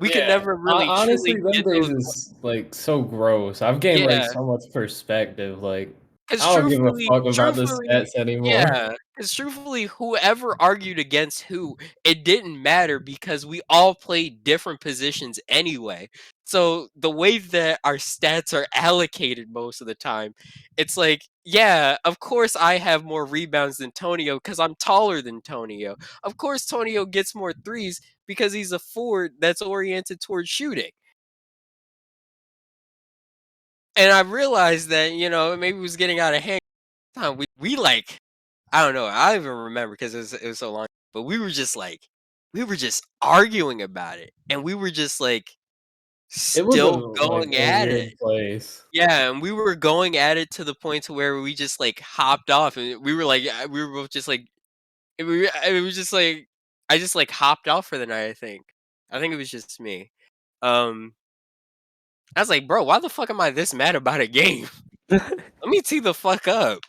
[SPEAKER 1] we could
[SPEAKER 3] Yeah.
[SPEAKER 1] never really
[SPEAKER 3] Honestly,
[SPEAKER 1] truly
[SPEAKER 3] them
[SPEAKER 1] get
[SPEAKER 3] days
[SPEAKER 1] those.
[SPEAKER 3] is like so gross. I've gained like
[SPEAKER 1] Yeah,
[SPEAKER 3] so much perspective. Like,
[SPEAKER 1] because
[SPEAKER 3] I don't give a
[SPEAKER 1] truthfully,
[SPEAKER 3] fuck about the stats anymore.
[SPEAKER 1] yeah, because truthfully, whoever argued against who, it didn't matter because we all played different positions anyway. So the way that our stats are allocated most of the time, it's like, yeah, of course I have more rebounds than Tonio because I'm taller than Tonio. Of course Tonio gets more threes because he's a forward that's oriented towards shooting. And I realized that, you know, maybe it was getting out of hand. We like I don't know. I don't even remember because it was so long. But we were just arguing about it, and we were just like
[SPEAKER 3] It was a
[SPEAKER 1] still
[SPEAKER 3] like
[SPEAKER 1] going
[SPEAKER 3] a
[SPEAKER 1] at it.
[SPEAKER 3] weird place.
[SPEAKER 1] Yeah, and we were going at it to the point to where we just like hopped off, and we were like we were both just like it was just like I just like hopped off for the night. I think it was just me. Um, I was like, bro, why the fuck am I this mad about a game? Let me tee the fuck up.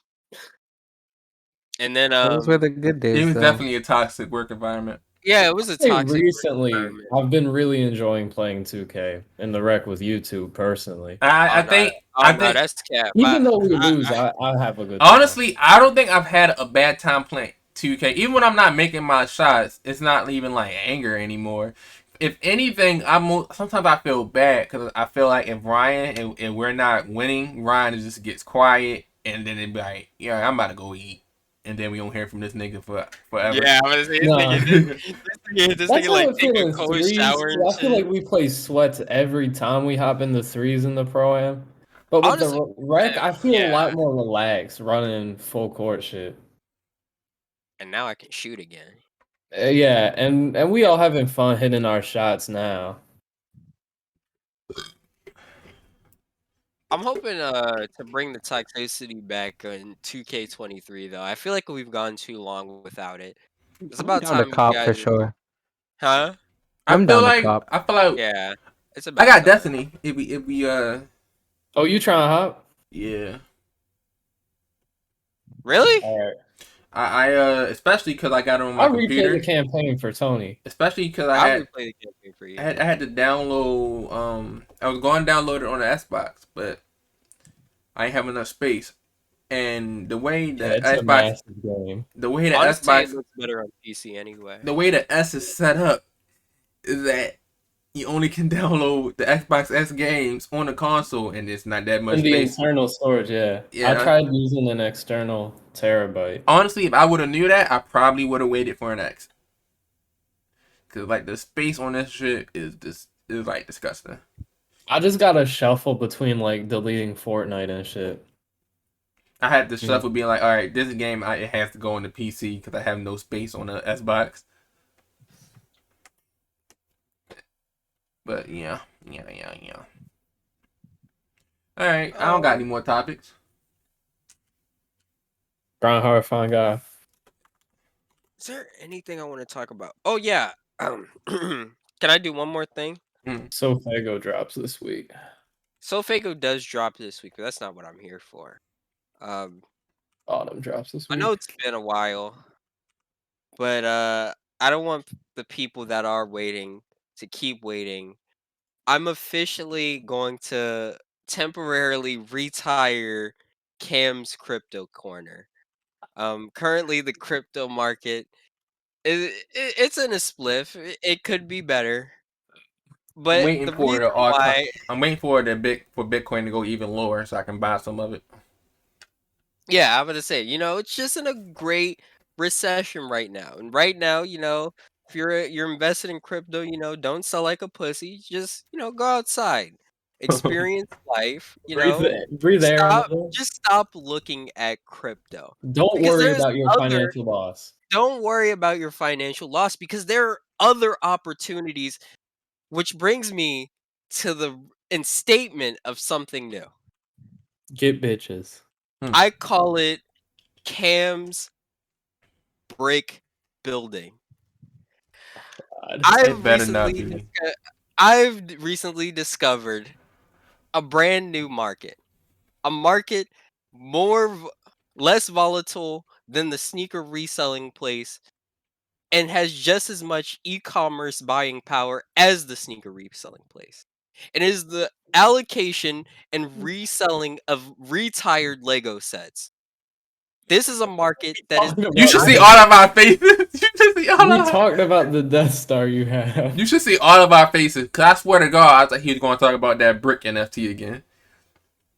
[SPEAKER 1] And then
[SPEAKER 4] Those were the good
[SPEAKER 2] It
[SPEAKER 4] days,
[SPEAKER 2] was
[SPEAKER 4] though.
[SPEAKER 2] definitely a toxic work environment.
[SPEAKER 1] yeah, it was a
[SPEAKER 3] Say
[SPEAKER 1] toxic work
[SPEAKER 3] recently,
[SPEAKER 1] environment.
[SPEAKER 3] I've been really enjoying playing 2K in the rec with you two personally.
[SPEAKER 2] I,
[SPEAKER 1] Oh
[SPEAKER 2] I
[SPEAKER 1] no,
[SPEAKER 2] think
[SPEAKER 1] oh
[SPEAKER 2] I
[SPEAKER 1] no,
[SPEAKER 2] think
[SPEAKER 1] that's cap.
[SPEAKER 3] Even though we lose, I have a good time.
[SPEAKER 2] honestly, I don't think I've had a bad time playing 2K. Even when I'm not making my shots, it's not even like anger anymore. If anything, sometimes I feel bad because I feel like if Ryan and we're not winning, Ryan just gets quiet and then it'd be like, yeah, I'm about to go eat, and then we don't hear from this nigga forever.
[SPEAKER 1] Yeah, I was this
[SPEAKER 3] Nah,
[SPEAKER 1] nigga, this
[SPEAKER 3] that's
[SPEAKER 1] nigga
[SPEAKER 3] how
[SPEAKER 1] like
[SPEAKER 3] I
[SPEAKER 1] take
[SPEAKER 3] feel
[SPEAKER 1] a
[SPEAKER 3] in
[SPEAKER 1] cold
[SPEAKER 3] threes.
[SPEAKER 1] shower and
[SPEAKER 3] 'Cause I feel like
[SPEAKER 1] shit.
[SPEAKER 3] we play sweats every time we hop in the threes in the pro am. But with the
[SPEAKER 1] Honestly,
[SPEAKER 3] rec, I feel a
[SPEAKER 1] yeah.
[SPEAKER 3] lot more relaxed running full court shit.
[SPEAKER 1] And now I can shoot again.
[SPEAKER 3] Yeah, and we all having fun hitting our shots now.
[SPEAKER 1] I'm hoping to bring the toxicity back in 2K23 though. I feel like we've gone too long without it. It's
[SPEAKER 4] I'm
[SPEAKER 1] about
[SPEAKER 4] down to
[SPEAKER 1] time you
[SPEAKER 4] cop for
[SPEAKER 1] guys,
[SPEAKER 4] sure.
[SPEAKER 1] huh?
[SPEAKER 2] I
[SPEAKER 4] I'm
[SPEAKER 2] feel
[SPEAKER 4] down to
[SPEAKER 2] like
[SPEAKER 4] cop.
[SPEAKER 2] I feel like
[SPEAKER 1] Yeah, it's
[SPEAKER 2] I
[SPEAKER 1] about
[SPEAKER 2] got
[SPEAKER 1] time.
[SPEAKER 2] Destiny. If we
[SPEAKER 3] Oh, you trying to hop?
[SPEAKER 2] yeah.
[SPEAKER 1] Really?
[SPEAKER 3] All right.
[SPEAKER 2] I especially because I got it on my
[SPEAKER 3] I'll replay the
[SPEAKER 2] computer.
[SPEAKER 3] campaign for Tony.
[SPEAKER 2] Especially because
[SPEAKER 1] I'll replay the campaign for you.
[SPEAKER 2] I had to download. I was going to download it on the Xbox, but I ain't have enough space. And
[SPEAKER 3] Yeah, it's a massive game.
[SPEAKER 2] The way the
[SPEAKER 1] Honestly, it
[SPEAKER 2] Xbox,
[SPEAKER 1] looks better on PC anyway.
[SPEAKER 2] the way the S is set up is that you only can download the Xbox S games on the console, and it's not that much
[SPEAKER 3] In the
[SPEAKER 2] space.
[SPEAKER 3] internal storage, yeah. I
[SPEAKER 2] Yeah.
[SPEAKER 3] tried using an external terabyte.
[SPEAKER 2] Honestly, if I would have knew that, I probably would have waited for an X. Cause like the space on this shit is like disgusting.
[SPEAKER 3] I just gotta shuffle between like deleting Fortnite and shit.
[SPEAKER 2] I had to shuffle being like, all right, this game it has to go on the PC because I have no space on the Xbox. But yeah. All right, I don't got any more topics.
[SPEAKER 3] Grind hard, fine guy.
[SPEAKER 1] Is there anything I want to talk about? Oh yeah. Can I do one more thing?
[SPEAKER 3] So Fago drops this week.
[SPEAKER 1] Sofago does drop this week, but that's not what I'm here for.
[SPEAKER 3] Autumn drops this
[SPEAKER 1] I
[SPEAKER 3] week.
[SPEAKER 1] know it's been a while, but I don't want the people that are waiting to keep waiting. I'm officially going to temporarily retire Cam's crypto corner. Currently the crypto market it's in a spliff. It could be better,
[SPEAKER 2] I'm
[SPEAKER 1] but
[SPEAKER 2] waiting
[SPEAKER 1] the
[SPEAKER 2] for
[SPEAKER 1] reason
[SPEAKER 2] the all time.
[SPEAKER 1] why
[SPEAKER 2] I'm waiting for Bitcoin to go even lower so I can buy some of it.
[SPEAKER 1] Yeah, I'm gonna say, it's just in a great recession right now. And right now, if you're invested in crypto, don't sell like a pussy. Just, go outside. Experience life,
[SPEAKER 3] Breathe air in a
[SPEAKER 1] stop
[SPEAKER 3] little.
[SPEAKER 1] just stop looking at crypto.
[SPEAKER 3] Don't
[SPEAKER 1] Because
[SPEAKER 3] worry
[SPEAKER 1] there's
[SPEAKER 3] about your
[SPEAKER 1] other
[SPEAKER 3] financial loss.
[SPEAKER 1] don't worry about your financial loss because there are other opportunities, which brings me to the instatement of something new.
[SPEAKER 3] Get bitches.
[SPEAKER 1] I call it Cam's brick building.
[SPEAKER 3] God.
[SPEAKER 2] It better not be.
[SPEAKER 1] I've recently discovered a brand new market. A market less volatile than the sneaker reselling place and has just as much e-commerce buying power as the sneaker reselling place. It is the allocation and reselling of retired Lego sets. This is a market that is
[SPEAKER 3] Talking
[SPEAKER 2] You
[SPEAKER 3] about
[SPEAKER 2] should
[SPEAKER 3] the
[SPEAKER 2] see
[SPEAKER 3] Death-
[SPEAKER 2] all of our faces. You should see all
[SPEAKER 3] We
[SPEAKER 2] of our.
[SPEAKER 3] talked about the Death Star you have.
[SPEAKER 2] You should see all of our faces. Cause I swear to God, I thought he was going to talk about that brick NFT again.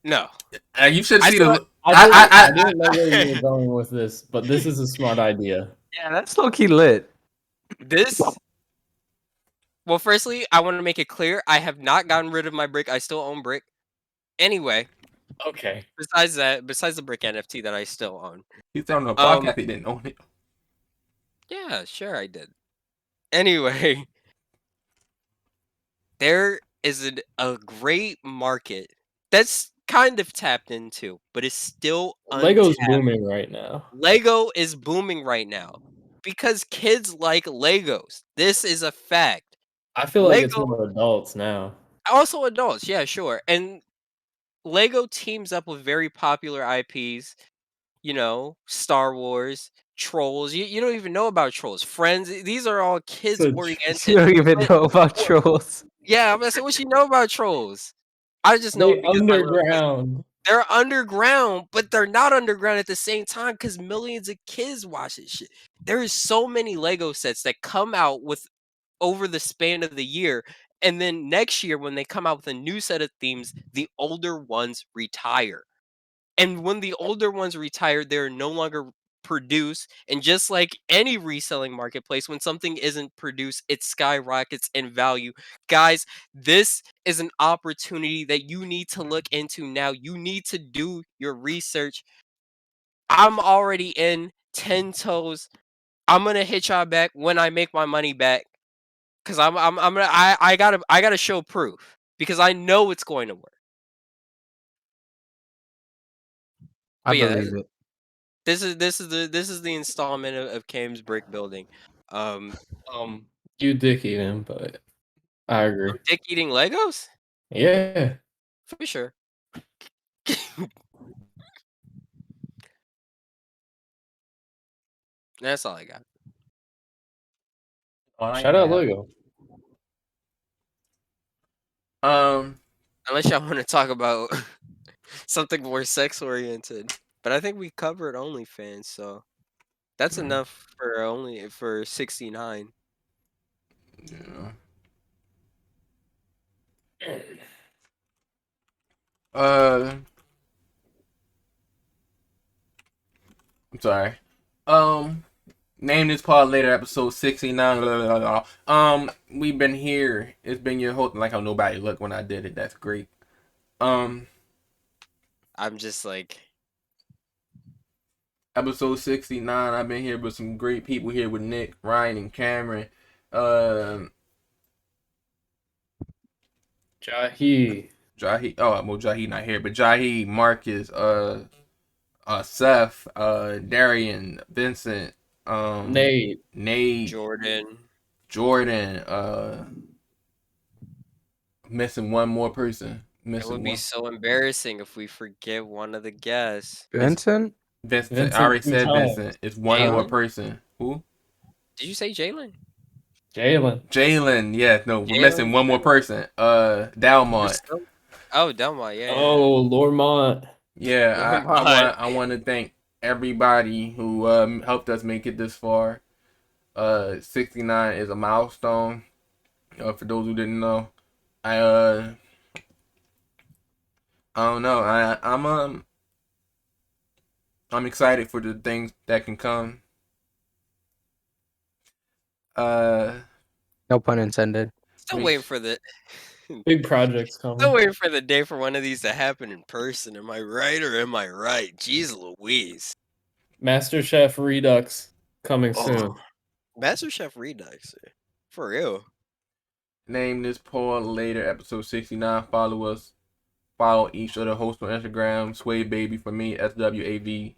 [SPEAKER 1] no.
[SPEAKER 2] And you should
[SPEAKER 1] I
[SPEAKER 2] see
[SPEAKER 1] saw
[SPEAKER 2] the.
[SPEAKER 3] I didn't know where you were going with this, but this is a smart idea.
[SPEAKER 4] Yeah, that's low key lit.
[SPEAKER 1] this Well, firstly, I want to make it clear I have not gotten rid of my brick. I still own brick. Anyway,
[SPEAKER 3] Okay.
[SPEAKER 1] besides the brick NFT that I still own.
[SPEAKER 2] He's telling the
[SPEAKER 1] Um
[SPEAKER 2] podcast he didn't own it.
[SPEAKER 1] yeah, sure I did. Anyway, there is a great market that's kind of tapped into, but it's still
[SPEAKER 3] Lego's
[SPEAKER 1] untapped.
[SPEAKER 3] booming right now.
[SPEAKER 1] Lego is booming right now because kids like Legos. This is a fact.
[SPEAKER 3] I feel like it's
[SPEAKER 1] Lego,
[SPEAKER 3] more adults now.
[SPEAKER 1] also adults, yeah, sure. And Lego teams up with very popular IPs, Star Wars, Trolls. You don't even know about Trolls. Friends, these are all kids
[SPEAKER 3] So
[SPEAKER 4] You
[SPEAKER 1] oriented.
[SPEAKER 4] don't even
[SPEAKER 1] But
[SPEAKER 4] know about
[SPEAKER 1] what
[SPEAKER 4] trolls.
[SPEAKER 1] yeah, I'm gonna say what you know about Trolls. I just know
[SPEAKER 3] they
[SPEAKER 1] it because my little cousin.
[SPEAKER 3] underground.
[SPEAKER 1] They're underground, but they're not underground at the same time because millions of kids watch this shit. There is so many Lego sets that come out with over the span of the year, and then next year when they come out with a new set of themes, the older ones retire. And when the older ones retire, they're no longer produced. And just like any reselling marketplace, when something isn't produced, it skyrockets in value. Guys, this is an opportunity that you need to look into now. You need to do your research. I'm already in 10 toes. I'm gonna hit y'all back when I make my money back. Cause I'm gonna I gotta show proof. Because I know it's going to work.
[SPEAKER 4] I
[SPEAKER 1] But yeah,
[SPEAKER 4] believe it.
[SPEAKER 1] this is the installment of Cam's brick building.
[SPEAKER 3] You dick eating, but I agree.
[SPEAKER 1] Dick eating Legos
[SPEAKER 3] Yeah.
[SPEAKER 1] for sure. That's all I got.
[SPEAKER 2] All I
[SPEAKER 3] Shout out
[SPEAKER 2] have.
[SPEAKER 3] Lego.
[SPEAKER 1] Unless y'all want to talk about something more sex oriented, but I think we covered OnlyFans, so that's enough for 69.
[SPEAKER 2] Yeah. Uh, I'm sorry. Name this pod later, episode 69. Blah, blah, blah, blah. We've been here. It's been your whole like how nobody looked when I did it. That's great.
[SPEAKER 1] I'm just like,
[SPEAKER 2] Episode 69. I've been here with some great people here with Nick, Ryan, and Cameron. Um,
[SPEAKER 3] Jahi.
[SPEAKER 2] Jahi. Oh, well, Jahi not here, but Jahi, Marcus, Seth, Darian, Vincent,
[SPEAKER 3] Nate.
[SPEAKER 2] Nate,
[SPEAKER 1] Jordan.
[SPEAKER 2] missing one more person.
[SPEAKER 1] It
[SPEAKER 2] Missing
[SPEAKER 1] would be
[SPEAKER 2] one.
[SPEAKER 1] so embarrassing if we forget one of the guests.
[SPEAKER 4] Vincent?
[SPEAKER 2] Vincent. I already
[SPEAKER 3] two
[SPEAKER 2] said
[SPEAKER 3] times.
[SPEAKER 2] Vincent. It's one more
[SPEAKER 1] Jalen?
[SPEAKER 2] person. Who?
[SPEAKER 1] Did you say Jalen?
[SPEAKER 3] Jalen.
[SPEAKER 2] Jalen. Yeah, no, we're missing
[SPEAKER 1] Jalen?
[SPEAKER 2] one more person. Dalmont.
[SPEAKER 1] Oh, Delmar, yeah.
[SPEAKER 3] Oh, Lormont.
[SPEAKER 2] Yeah,
[SPEAKER 1] Lormont.
[SPEAKER 2] I want to thank everybody who helped us make it this far. 69 is a milestone. For those who didn't know, I I don't know. I'm excited for the things that can come.
[SPEAKER 4] No pun intended.
[SPEAKER 1] Still waiting
[SPEAKER 2] Makes
[SPEAKER 1] for the
[SPEAKER 3] Big projects
[SPEAKER 1] still
[SPEAKER 3] coming.
[SPEAKER 1] waiting for the day for one of these to happen in person. Am I right or am I right? Jeez Louise.
[SPEAKER 3] MasterChef Redux coming
[SPEAKER 1] Oh,
[SPEAKER 3] soon.
[SPEAKER 1] MasterChef Redux. For real.
[SPEAKER 2] Name This Pod Later, episode 69. Follow us. Follow each of the hosts on Instagram. Sway Baby for me, SWAVEBABY.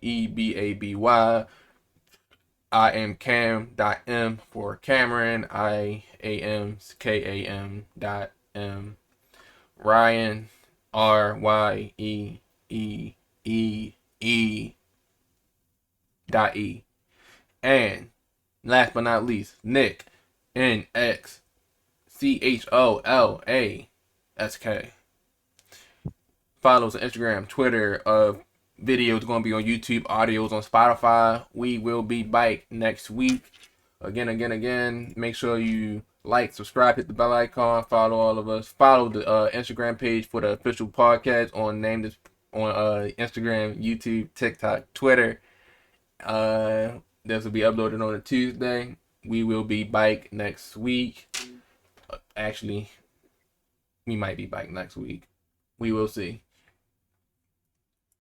[SPEAKER 2] I am Cam.M for Cameron. IAMKAM.M. Ryan, RYEEE.E. And last but not least, Nick, NXCHOLASK. Follow us on Instagram, Twitter. Videos going to be on YouTube, audios on Spotify. We will be back next week. Again. Make sure you like, subscribe, hit the bell icon, follow all of us. Follow the Instagram page for the official podcast on Instagram, YouTube, TikTok, Twitter. This will be uploaded on a Tuesday. We will be back next week. Actually, we might be back next week. We will see.